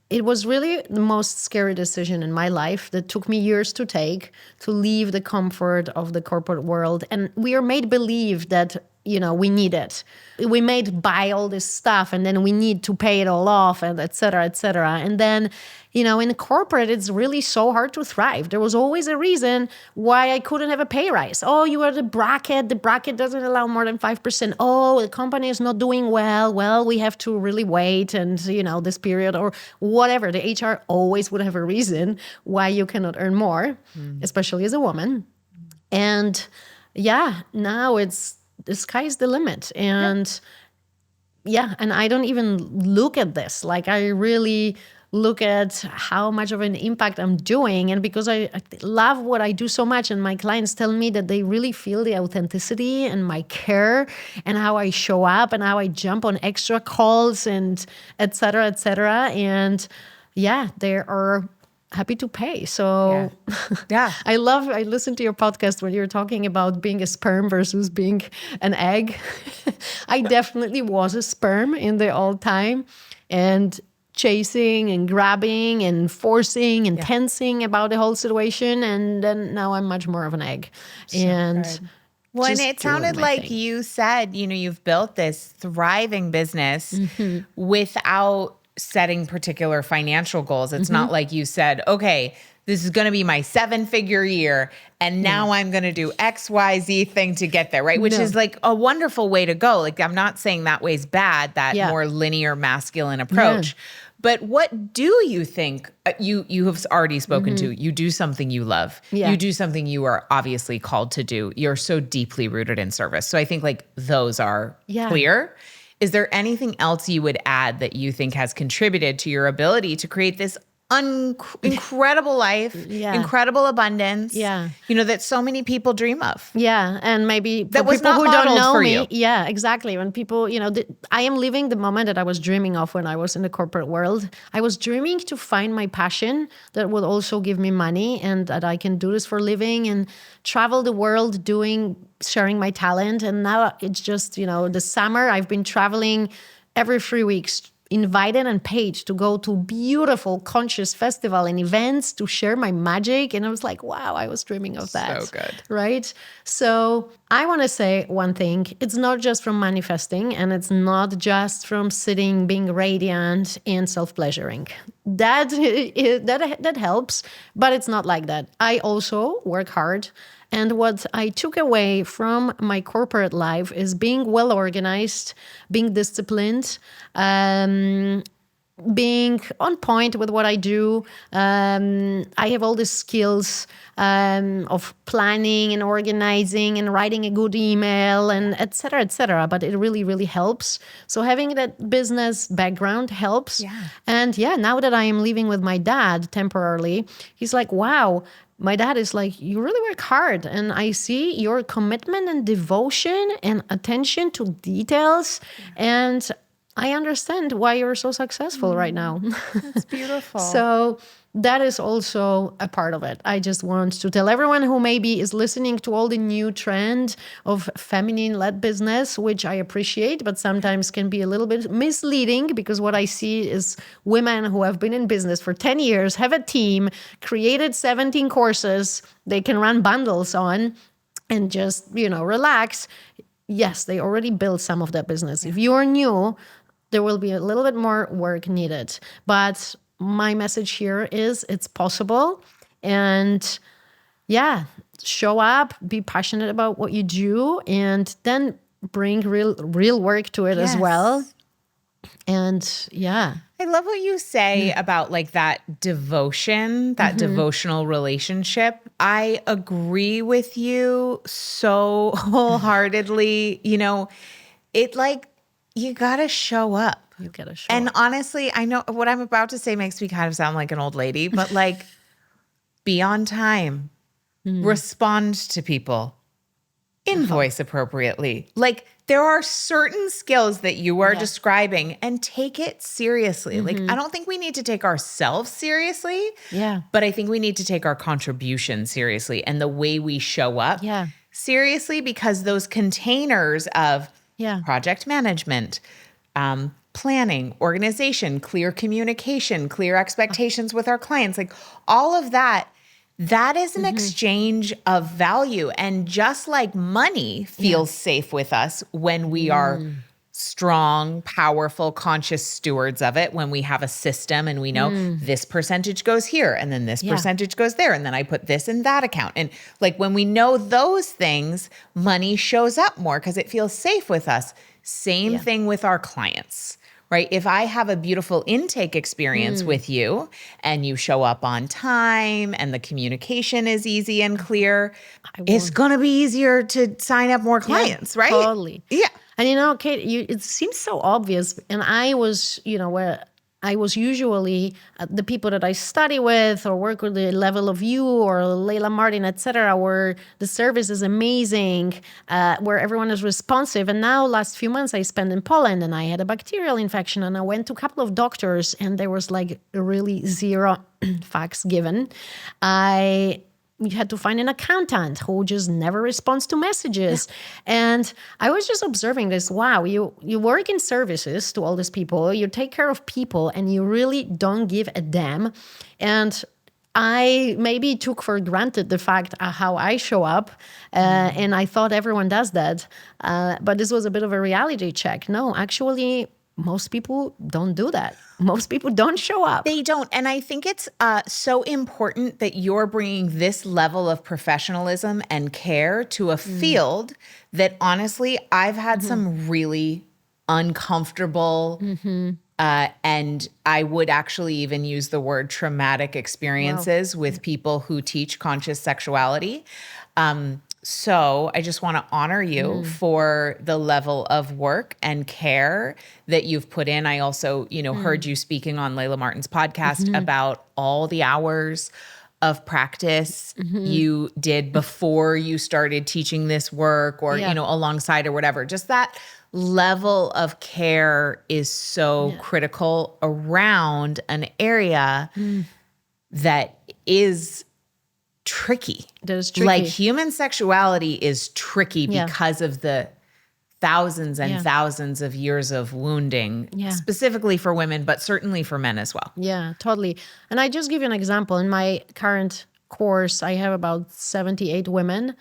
it was really the most scary decision in my life that took me years to take, to leave the comfort of the corporate world. And we are made believe that, you know, we need it. We made buy all this stuff and then we need to pay it all off, and et cetera, et cetera. And then, you know, in corporate, it's really so hard to thrive. There was always a reason why I couldn't have a pay rise. Oh, you are the bracket doesn't allow more than 5%. Oh, the company is not doing well. Well, we have to really wait and, you know, this period or whatever. The HR always would have a reason why you cannot earn more, especially as a woman. And yeah, now it's, the sky's the limit. And and I don't even look at this. Like, I really look at how much of an impact I'm doing. And because I love what I do so much, and my clients tell me that they really feel the authenticity and my care and how I show up and how I jump on extra calls and et cetera, et cetera. And they are happy to pay. So I listened to your podcast when you were talking about being a sperm versus being an egg. I definitely was a sperm in the old time, and chasing and grabbing and forcing and tensing about the whole situation. And then now I'm much more of an egg. So and good. Well, and it sounded like you said, you know, you've built this thriving business without setting particular financial goals. It's not like you said, okay, this is going to be my 7-figure year, and now I'm going to do XYZ thing to get there, right? Which is like a wonderful way to go. Like, I'm not saying that way's bad, that more linear masculine approach. But what do you think you have already spoken to? You do something you love. You do something you are obviously called to do. You're so deeply rooted in service. So I think like those are clear. Is there anything else you would add that you think has contributed to your ability to create this incredible life, incredible abundance, you know, that so many people dream of? And maybe that for was people not who don't know for me, you. Exactly. When people, you know, I am living the moment that I was dreaming of when I was in the corporate world. I was dreaming to find my passion that would also give me money, and that I can do this for a living and travel the world sharing my talent. And now it's just, you know, the summer I've been traveling every 3 weeks, invited and paid to go to beautiful Concious festival and events to share my magic. And I was like, wow, I was dreaming of that. So good. Right? So I want to say one thing. It's not just from manifesting, and it's not just from sitting, being radiant and self-pleasuring. That helps, but it's not like that. I also work hard. And what I took away from my corporate life is being well organized, being disciplined, being on point with what I do. I have all the skills of planning and organizing and writing a good email and et cetera, et cetera. But it really, really helps. So having that business background helps. Yeah. And now that I am living with my dad temporarily, he's like, wow. My dad is like, you really work hard. And I see your commitment and devotion and attention to details. And I understand why you're so successful right now. That's beautiful. So that is also a part of it. I just want to tell everyone who maybe is listening to all the new trend of feminine-led business, which I appreciate, but sometimes can be a little bit misleading because what I see is women who have been in business for 10 years, have a team, created 17 courses they can run bundles on and just, relax. Yes, they already built some of that business. If you're new, there will be a little bit more work needed. But my message here is it's possible. And show up, be passionate about what you do, and then bring real work to it as well. And I love what you say about like that devotion, that devotional relationship. I agree with you so wholeheartedly. It like, you got to show up. you get a show And up. honestly, I know what I'm about to say makes me kind of sound like an old lady, but like, be on time, respond to people, invoice appropriately. Like, there are certain skills that you are describing, and take it seriously. Like, I don't think we need to take ourselves seriously, but I think we need to take our contribution seriously and the way we show up seriously, because those containers of project management, planning, organization, clear communication, clear expectations with our clients, like all of that is an exchange of value. And just like money feels safe with us when we are strong, powerful, conscious stewards of it, when we have a system and we know this percentage goes here and then this percentage goes there and then I put this in that account. And like when we know those things, money shows up more because it feels safe with us. Same thing with our clients, right? If I have a beautiful intake experience with you and you show up on time and the communication is easy and clear, it's going to be easier to sign up more clients, right? Totally. Yeah. And Kate, it seems so obvious. And I was, where I was usually the people that I study with or work with, the level of you or Layla Martin, etc., where the service is amazing, where everyone is responsive. And now last few months I spent in Poland and I had a bacterial infection and I went to a couple of doctors and there was like really zero facts given. We had to find an accountant who just never responds to messages. And I was just observing this. Wow, you work in services to all these people, you take care of people, and you really don't give a damn. And I maybe took for granted the fact how I show up, and I thought everyone does that. But this was a bit of a reality check. No, actually, most people don't do that. Most people don't show up. They don't. And I think it's so important that you're bringing this level of professionalism and care to a field that honestly, I've had some really uncomfortable and I would actually even use the word traumatic experiences with people who teach conscious sexuality. So I just want to honor you for the level of work and care that you've put in. I also, heard you speaking on Layla Martin's podcast about all the hours of practice you did before you started teaching this work or, alongside or whatever. Just that level of care is so critical around an area that is tricky. That is tricky. Like human sexuality is tricky because of the thousands and thousands of years of wounding, specifically for women, but certainly for men as well. Yeah, totally. And I just give you an example. In my current course, I have about 78 women,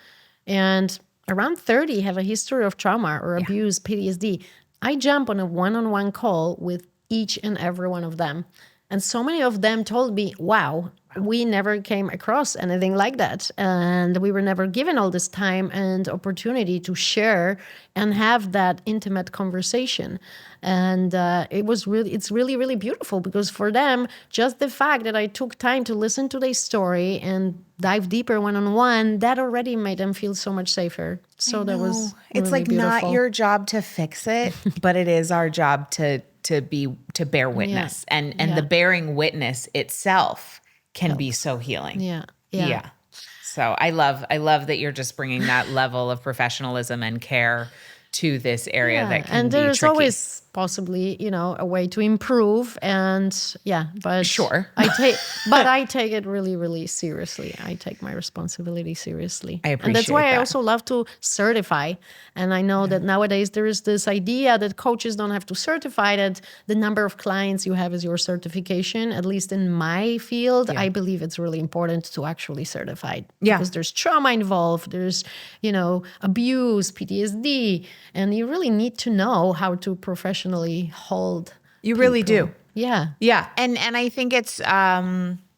and around 30 have a history of trauma or abuse, PTSD. I jump on a one-on-one call with each and every one of them. And so many of them told me, wow, we never came across anything like that. And we were never given all this time and opportunity to share and have that intimate conversation. And it's really, really beautiful, because for them, just the fact that I took time to listen to their story and dive deeper one-on-one, that already made them feel so much safer. So that was it's really like beautiful. not your job to fix it, but it is our job to bear witness. And the bearing witness itself can be so healing. Yeah. So I love that you're just bringing that level of professionalism and care to this area that can and be there's tricky. always possibly, a way to improve. And but Sure. I take it really, really seriously. I take my responsibility seriously. I appreciate And that's why I that. also love to certify. And I know that nowadays there is this idea that coaches don't have to certify, that the number of clients you have is your certification. At least in my field, I believe it's really important to actually certify. Yeah. Because there's trauma involved, there's, abuse, PTSD, and you really need to know how to professionally hold. You really do. Yeah. Yeah. And I think it's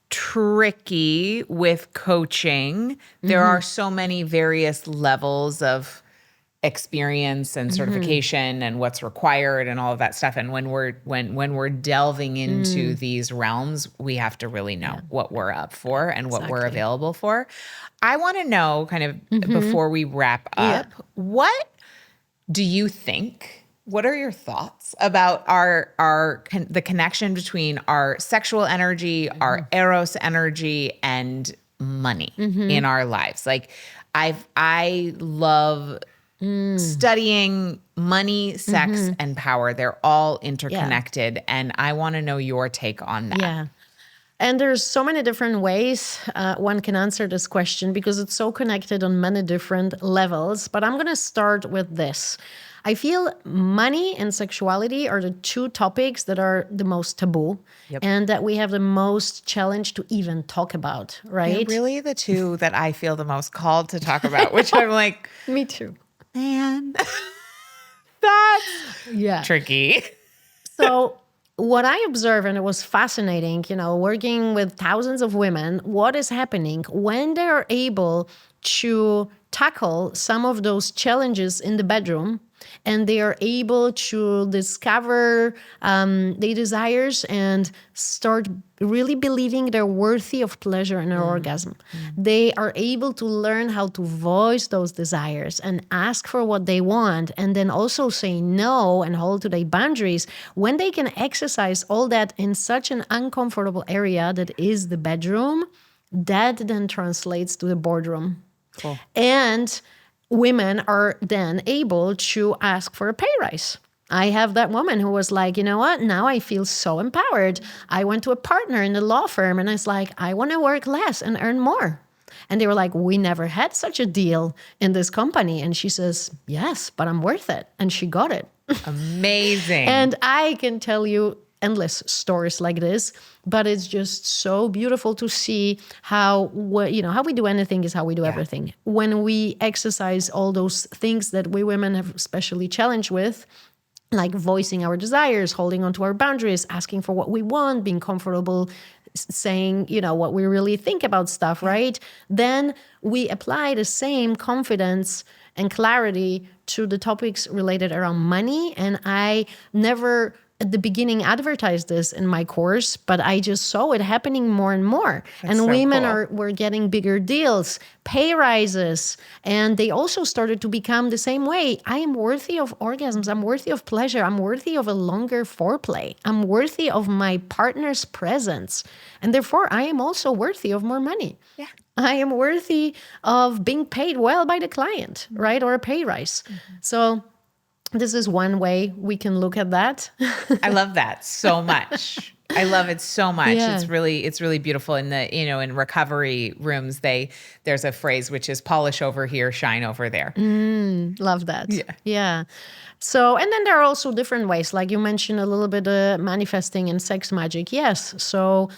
tricky with coaching. There are so many various levels of experience and certification and what's required and all of that stuff. And when we're delving into these realms, we have to really know what we're up for and what we're available for. I want to know, kind of before we wrap up, what do you think? What are your thoughts about the connection between our sexual energy, our eros energy, and money in our lives? Like, I love studying money, sex, and power. They're all interconnected, and I want to know your take on that. Yeah. And there's so many different ways one can answer this question, because it's so connected on many different levels. But I'm going to start with this. I feel money and sexuality are the two topics that are the most taboo and that we have the most challenge to even talk about, right? They're really the two that I feel the most called to talk about, which I'm like, Me too. man, that's tricky. So what I observe, and it was fascinating, working with thousands of women, what is happening when they're able to tackle some of those challenges in the bedroom, and they are able to discover their desires and start really believing they're worthy of pleasure and orgasm. They are able to learn how to voice those desires and ask for what they want, and then also say no and hold to their boundaries. When they can exercise all that in such an uncomfortable area that is the bedroom, that then translates to the boardroom. Cool. And women are then able to ask for a pay rise. I have that woman who was like, you know what? Now I feel so empowered. I went to a partner in the law firm and I was like, I want to work less and earn more. And they were like, we never had such a deal in this company. And she says, yes, but I'm worth it. And she got it. Amazing. And I can tell you endless stories like this, but it's just so beautiful to see how we do anything is how we do everything. When we exercise all those things that we women have especially challenged with, like voicing our desires, holding on to our boundaries, asking for what we want, being comfortable saying, what we really think about stuff, right? Then we apply the same confidence and clarity to the topics related around money. And I never at the beginning advertised this in my course, but I just saw it happening more and more. That's and so women cool. were getting bigger deals, pay rises, and they also started to become the same way. I am worthy of orgasms. I'm worthy of pleasure. I'm worthy of a longer foreplay. I'm worthy of my partner's presence. And therefore, I am also worthy of more money. Yeah. I am worthy of being paid well by the client, right? Or a pay rise. Mm-hmm. So this is one way we can look at that. I love that so much. I love it so much. Yeah. It's really beautiful. In the, in recovery rooms, there's a phrase which is polish over here, shine over there. Love that. Yeah. Yeah. So, and then there are also different ways, like you mentioned a little bit manifesting and sex magic. Yes. So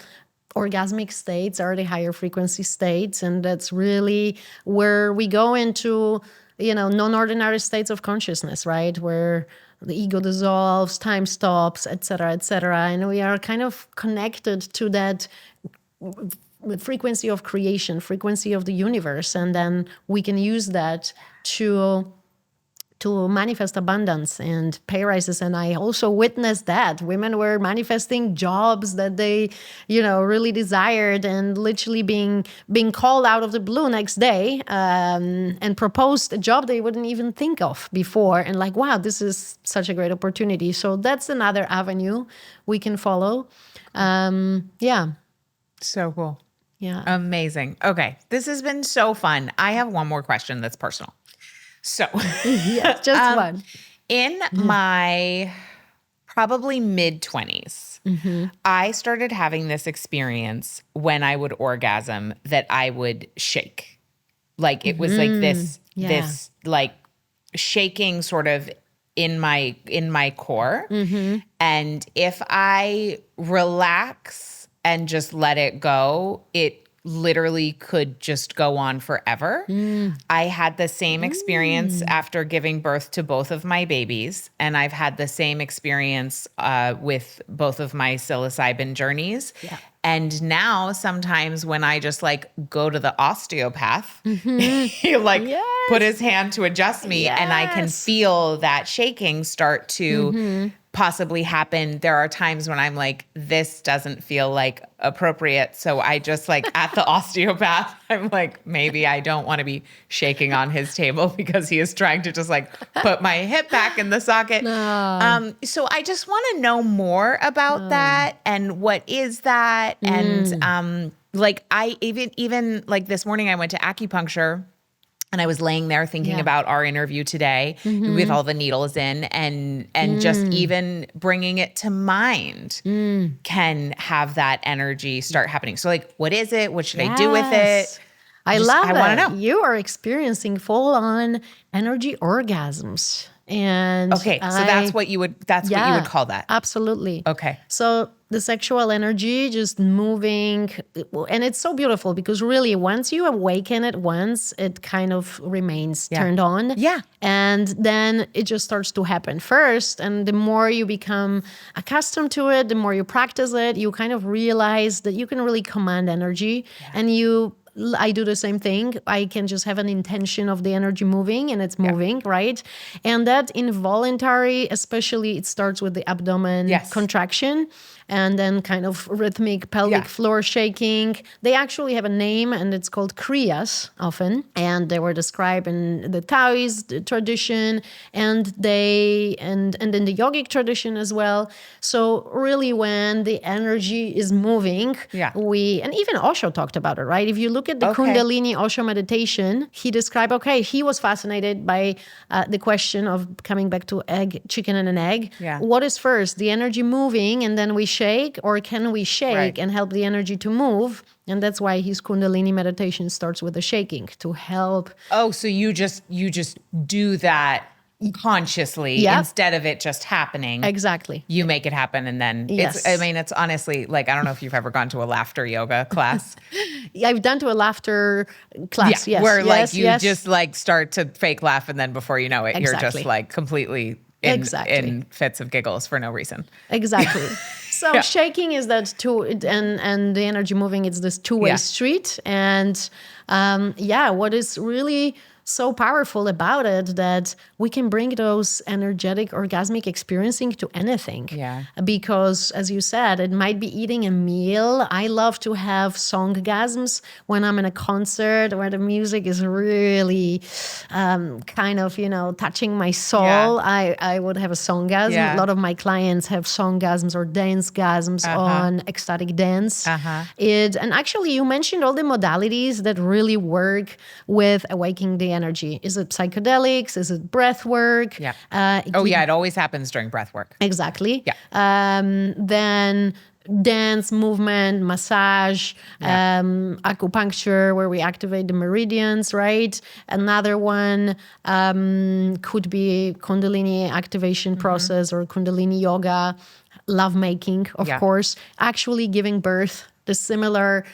orgasmic states are the higher frequency states. And that's really where we go into non-ordinary states of consciousness, right? Where the ego dissolves, time stops, etc., etc. And we are kind of connected to that frequency of creation, frequency of the universe. And then we can use that to manifest abundance and pay rises. And I also witnessed that women were manifesting jobs that they, really desired, and literally being called out of the blue next day and proposed a job they wouldn't even think of before. And like, wow, this is such a great opportunity. So that's another avenue we can follow. So cool. Yeah. Amazing. Okay. This has been so fun. I have one more question that's personal. So, Yes, just one. In my probably mid-20s, I started having this experience when I would orgasm that I would shake. Like it was like this like shaking sort of in my core. And if I relax and just let it go, it literally could just go on forever. I had the same experience after giving birth to both of my babies, and I've had the same experience with both of my psilocybin journeys. Yeah. And now sometimes when I just like go to the osteopath, he like put his hand to adjust me, and I can feel that shaking start to possibly happen. There are times when I'm like, this doesn't feel like appropriate. So I just like at the osteopath, I'm like, maybe I don't want to be shaking on his table because he is trying to just like put my hip back in the socket. So I just want to know more about that and what is that? And like I even like this morning I went to acupuncture. And I was laying there thinking about our interview today with all the needles in, and just even bringing it to mind can have that energy start happening. So like, what is it? What should I do with it? I want to know. You are experiencing full-on energy orgasms. And okay, so that's what you would call that. Absolutely. Okay. So the sexual energy just moving, and it's so beautiful because really once you awaken it once, it kind of remains turned on. Yeah. And then it just starts to happen first. And the more you become accustomed to it, the more you practice it, you kind of realize that you can really command energy. And I do the same thing. I can just have an intention of the energy moving, and it's moving, right? And that involuntary, especially it starts with the abdomen contraction, and then kind of rhythmic pelvic floor shaking. They actually have a name, and it's called kriyas often. And they were described in the Taoist tradition, and in the yogic tradition as well. So really when the energy is moving, and even Osho talked about it, right? If you look at the Kundalini Osho meditation, he described, he was fascinated by the question of coming back to chicken and an egg. Yeah. What is first, the energy moving and then we shake, or can we shake and help the energy to move? And that's why his Kundalini meditation starts with the shaking to help. Oh, so you just do that consciously instead of it just happening. Exactly. You make it happen, and then it's honestly like, I don't know if you've ever gone to a laughter yoga class. I've done to a laughter class, where you just like start to fake laugh, and then before you know it, you're just like completely in fits of giggles for no reason. Exactly. So shaking is that and the energy moving, it's this two-way street. And what is really so powerful about it that we can bring those energetic orgasmic experiencing to anything. Yeah. Because as you said, it might be eating a meal. I love to have songgasms when I'm in a concert where the music is really kind of, touching my soul. I would have a songgasm. Yeah. A lot of my clients have songgasms or dancegasms on ecstatic dance. And actually you mentioned all the modalities that really work with awakening the energy. Is it psychedelics? Is it breath work? Yeah. It always happens during breath work. Exactly. Yeah. Then dance, movement, massage, acupuncture, where we activate the meridians, right? Another one could be Kundalini activation process or Kundalini yoga, lovemaking, of course, actually giving birth. The similar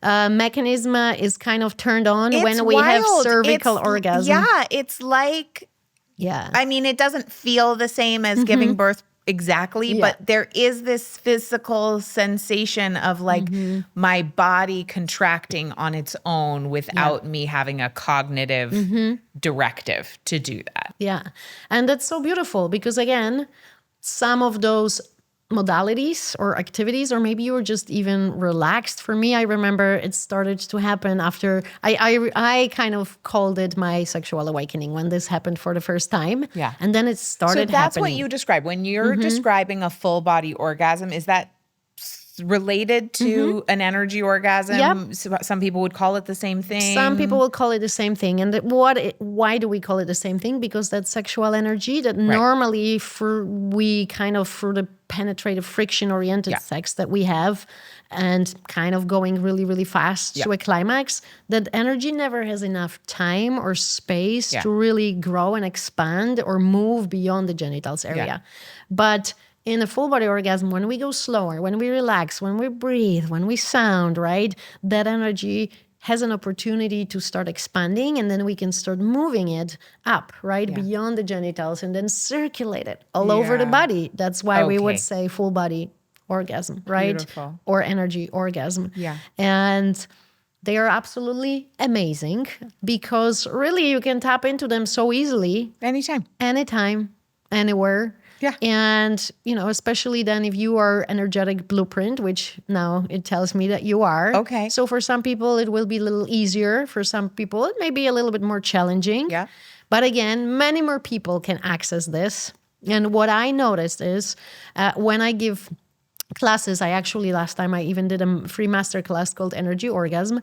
mechanism is kind of turned on when we have cervical orgasm. Yeah, it's like Yeah. I mean, it doesn't feel the same as giving birth exactly, but there is this physical sensation of like my body contracting on its own without me having a cognitive directive to do that. Yeah. And that's so beautiful because, again, some of those modalities or activities, or maybe you were just even relaxed. For me, I remember it started to happen after I kind of called it my sexual awakening when this happened for the first time. Yeah. And then it started So that's happening. what you describe. When you're describing a full body orgasm, is that related to an energy orgasm? Yep. Some people would call it the same thing. Some people will call it the same thing. And why do we call it the same thing? Because that sexual energy that normally we kind of through the penetrative friction-oriented sex that we have and kind of going really, really fast to a climax, that energy never has enough time or space to really grow and expand or move beyond the genitals area. But in a full body orgasm, when we go slower, when we relax, when we breathe, when we sound, right, that energy has an opportunity to start expanding, and then we can start moving it up, right, beyond the genitals and then circulate it all over the body. That's why we would say full body orgasm, right? Beautiful. Or energy orgasm. Yeah. And they are absolutely amazing because really you can tap into them so easily. Anytime. Anytime, anywhere. Yeah. And, especially then if you are energetic blueprint, which now it tells me that you are. Okay. So for some people, it will be a little easier. For some people, it may be a little bit more challenging. Yeah. But again, many more people can access this. And what I noticed is when I give classes, last time I even did a free masterclass called Energy Orgasm.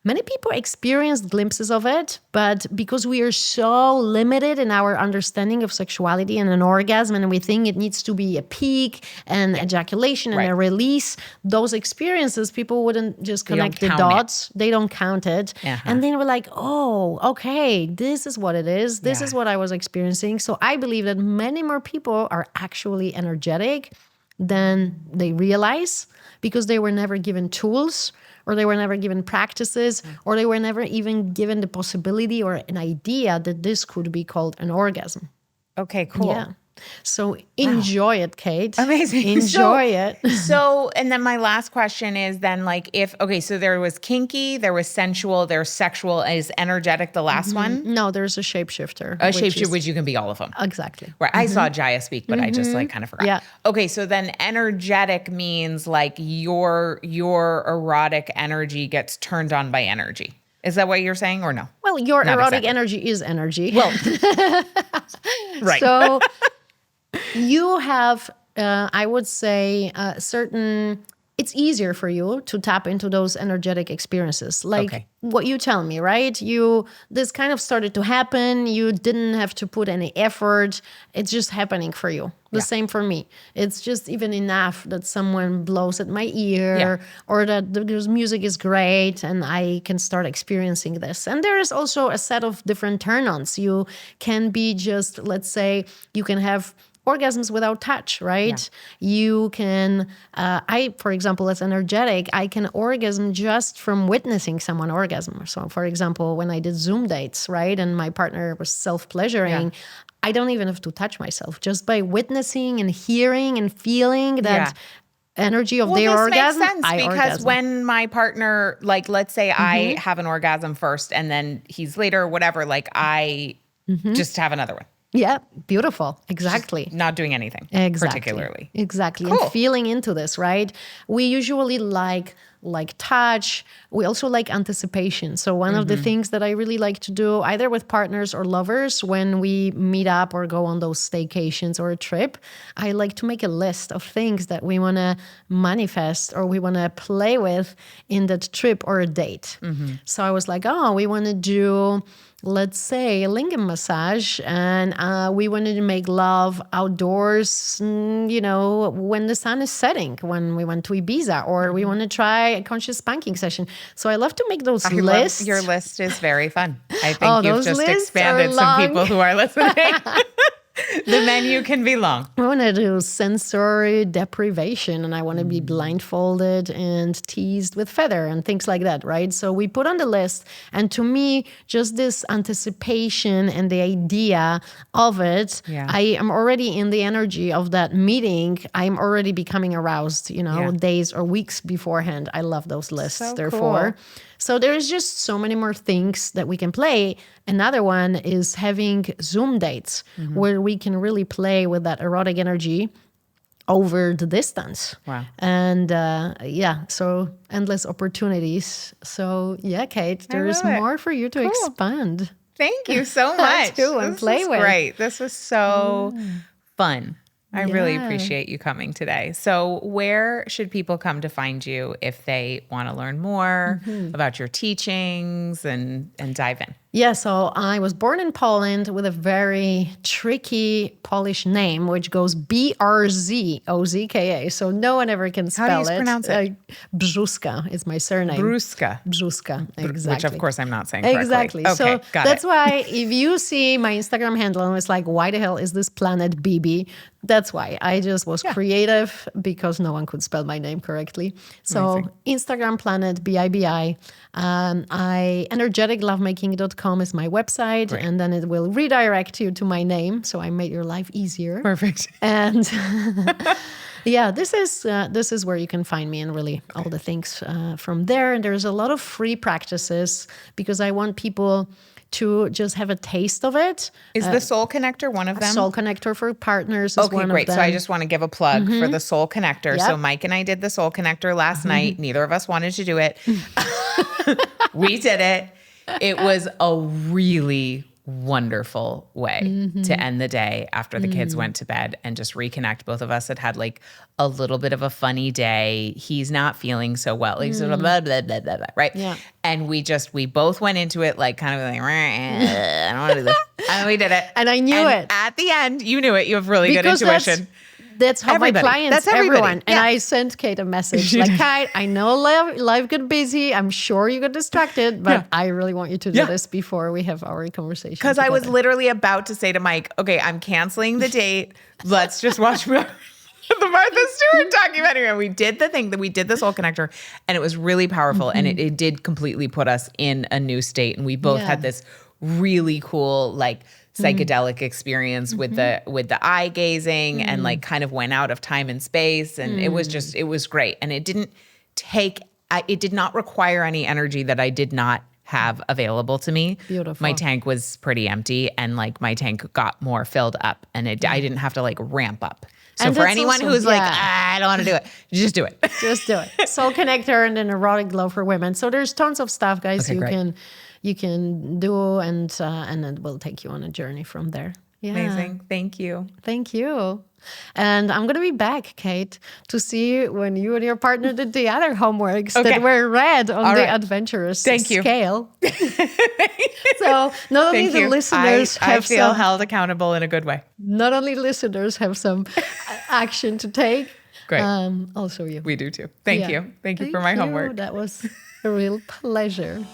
Many people experienced glimpses of it, but because we are so limited in our understanding of sexuality and an orgasm, and we think it needs to be a peak and ejaculation and a release, those experiences, people wouldn't just connect the dots. They don't count it. And then we're like, oh, okay, this is what it is. This is what I was experiencing. So I believe that many more people are actually energetic than they realize because they were never given tools, or they were never given practices, or they were never even given the possibility or an idea that this could be called an orgasm. Okay, cool. Yeah. So enjoy it, Kate. Amazing. Enjoy it. So, and then my last question is then like so there was kinky, there was sensual, there's sexual. Is energetic the last one? No, there's a shapeshifter. A shapeshifter, which you can be all of them. Exactly. Right. I saw Jaya speak, but I just like kind of forgot. Yeah. Okay. So then energetic means like your erotic energy gets turned on by energy. Is that what you're saying or no? Well, your Not erotic exactly. energy is energy. Well, right. So you have, I would say, it's easier for you to tap into those energetic experiences. Like what you tell me, right? This kind of started to happen. You didn't have to put any effort. It's just happening for you. The same for me. It's just even enough that someone blows at my ear or that the music is great and I can start experiencing this. And there is also a set of different turn-ons. You can be just, let's say, you can have orgasms without touch, right? You can, for example, as energetic, I can orgasm just from witnessing someone orgasm. So for example, when I did Zoom dates, right? And my partner was self-pleasuring, I don't even have to touch myself. Just by witnessing and hearing and feeling that energy of their orgasm, makes sense I because orgasm. when my partner, like, let's say I have an orgasm first and then he's later, whatever, like I just have another one. Yeah, beautiful. Exactly. Just not doing anything particularly. Exactly. Cool. And feeling into this, right? We usually like touch. We also like anticipation. So one of the things that I really like to do, either with partners or lovers, when we meet up or go on those staycations or a trip, I like to make a list of things that we want to manifest or we want to play with in that trip or a date. So I was like, we want to do, let's say, a lingam massage, and we wanted to make love outdoors, when the sun is setting, when we went to Ibiza, or we want to try a conscious spanking session. So I love to make those lists. Your list is very fun. I think you've those just lists expanded are some long. people who are listening. The menu can be long. I want to do sensory deprivation, and I want to be blindfolded and teased with feather and things like that, right? So we put on the list, and to me, just this anticipation and the idea of it, I am already in the energy of that meeting. I'm already becoming aroused, days or weeks beforehand. I love those lists, So therefore. cool. So there's just so many more things that we can play. Another one is having Zoom dates where we can really play with that erotic energy over the distance. Wow. And so endless opportunities. So Kate, there is love it. more for you to expand. Thank you so much. And play was with. Great. This was so fun. I really appreciate you coming today. So where should people come to find you if they want to learn more about your teachings and dive in? Yeah, so I was born in Poland with a very tricky Polish name, which goes Brzozka. So no one ever can spell it. How do you pronounce it? Brzozka is my surname. Brzozka. Brzozka, exactly. Which, of course, I'm not saying correctly. Exactly. Okay, So got that's it. why if you see my Instagram handle and it's like, why the hell is this planet Bibi? That's why. I just was creative because no one could spell my name correctly. So Amazing. Instagram planet BIBI. energeticlovemaking.com is my website. Great. And then it will redirect you to my name. So I made your life easier. Perfect. And this is where you can find me and really all the things from there. And there's a lot of free practices because I want people to just have a taste of it. Is the Soul Connector one of them? Soul Connector for partners is Okay, one great. of them. So I just want to give a plug for the Soul Connector. Yep. So Mike and I did the Soul Connector last night. Neither of us wanted to do it. We did it. It was a really wonderful way to end the day after the kids went to bed and just reconnect. Both of us had like a little bit of a funny day. He's not feeling so well. Like sort of blah, blah, blah, blah, blah, right? Yeah. And we both went into it like kind of like, I don't want to do this. And we did it. And I knew it. At the end, you knew it. You have really Because good intuition. That's how Everybody. my clients, That's everybody. everyone. And Yeah. I sent Kate a message like, Kate, I know life got busy. I'm sure you got distracted, but I really want you to do this before we have our conversation. Because I was together. literally about to say to Mike, okay, I'm canceling the date. Let's just watch the Martha Stewart documentary. And we did the thing that we did the Soul Connector, and it was really powerful. And it did completely put us in a new state. And we both had this really cool, like, psychedelic experience with the eye gazing and like kind of went out of time and space. And it was great. And it did not require any energy that I did not have available to me. Beautiful. My tank was pretty empty, and like my tank got more filled up, and I didn't have to like ramp up. So And for that's anyone also- who's like, I don't want to do it, just do it. Just do it. Soul Connector and an Erotic Glow for women. So there's tons of stuff, guys. Okay, great. You can do, and it will take you on a journey from there. Yeah. Amazing. Thank you. Thank you. And I'm going to be back, Kate, to see when you and your partner did the other homeworks Okay. that were read on All the right. adventurous Thank you. scale. So not only Thank the you. listeners I have feel some, held accountable in a good way. not only listeners have some action to take, Great. also you. We do too. Thank Yeah. you. Thank you for my homework. That was a real pleasure.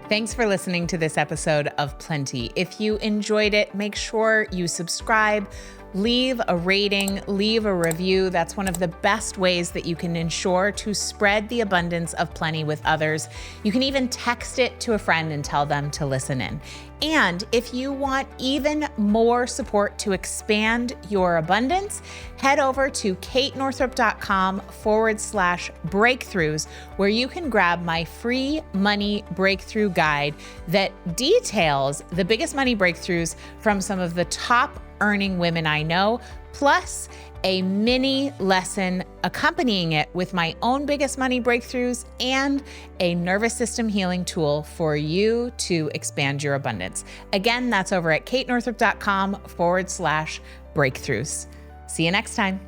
Thanks for listening to this episode of Plenty. If you enjoyed it, make sure you subscribe, leave a rating, leave a review. That's one of the best ways that you can ensure to spread the abundance of plenty with others. You can even text it to a friend and tell them to listen in. And if you want even more support to expand your abundance, head over to katenorthrup.com/breakthroughs, where you can grab my free money breakthrough guide that details the biggest money breakthroughs from some of the top earning women I know, plus a mini lesson accompanying it with my own biggest money breakthroughs and a nervous system healing tool for you to expand your abundance. Again, that's over at katenorthrup.com/breakthroughs. See you next time.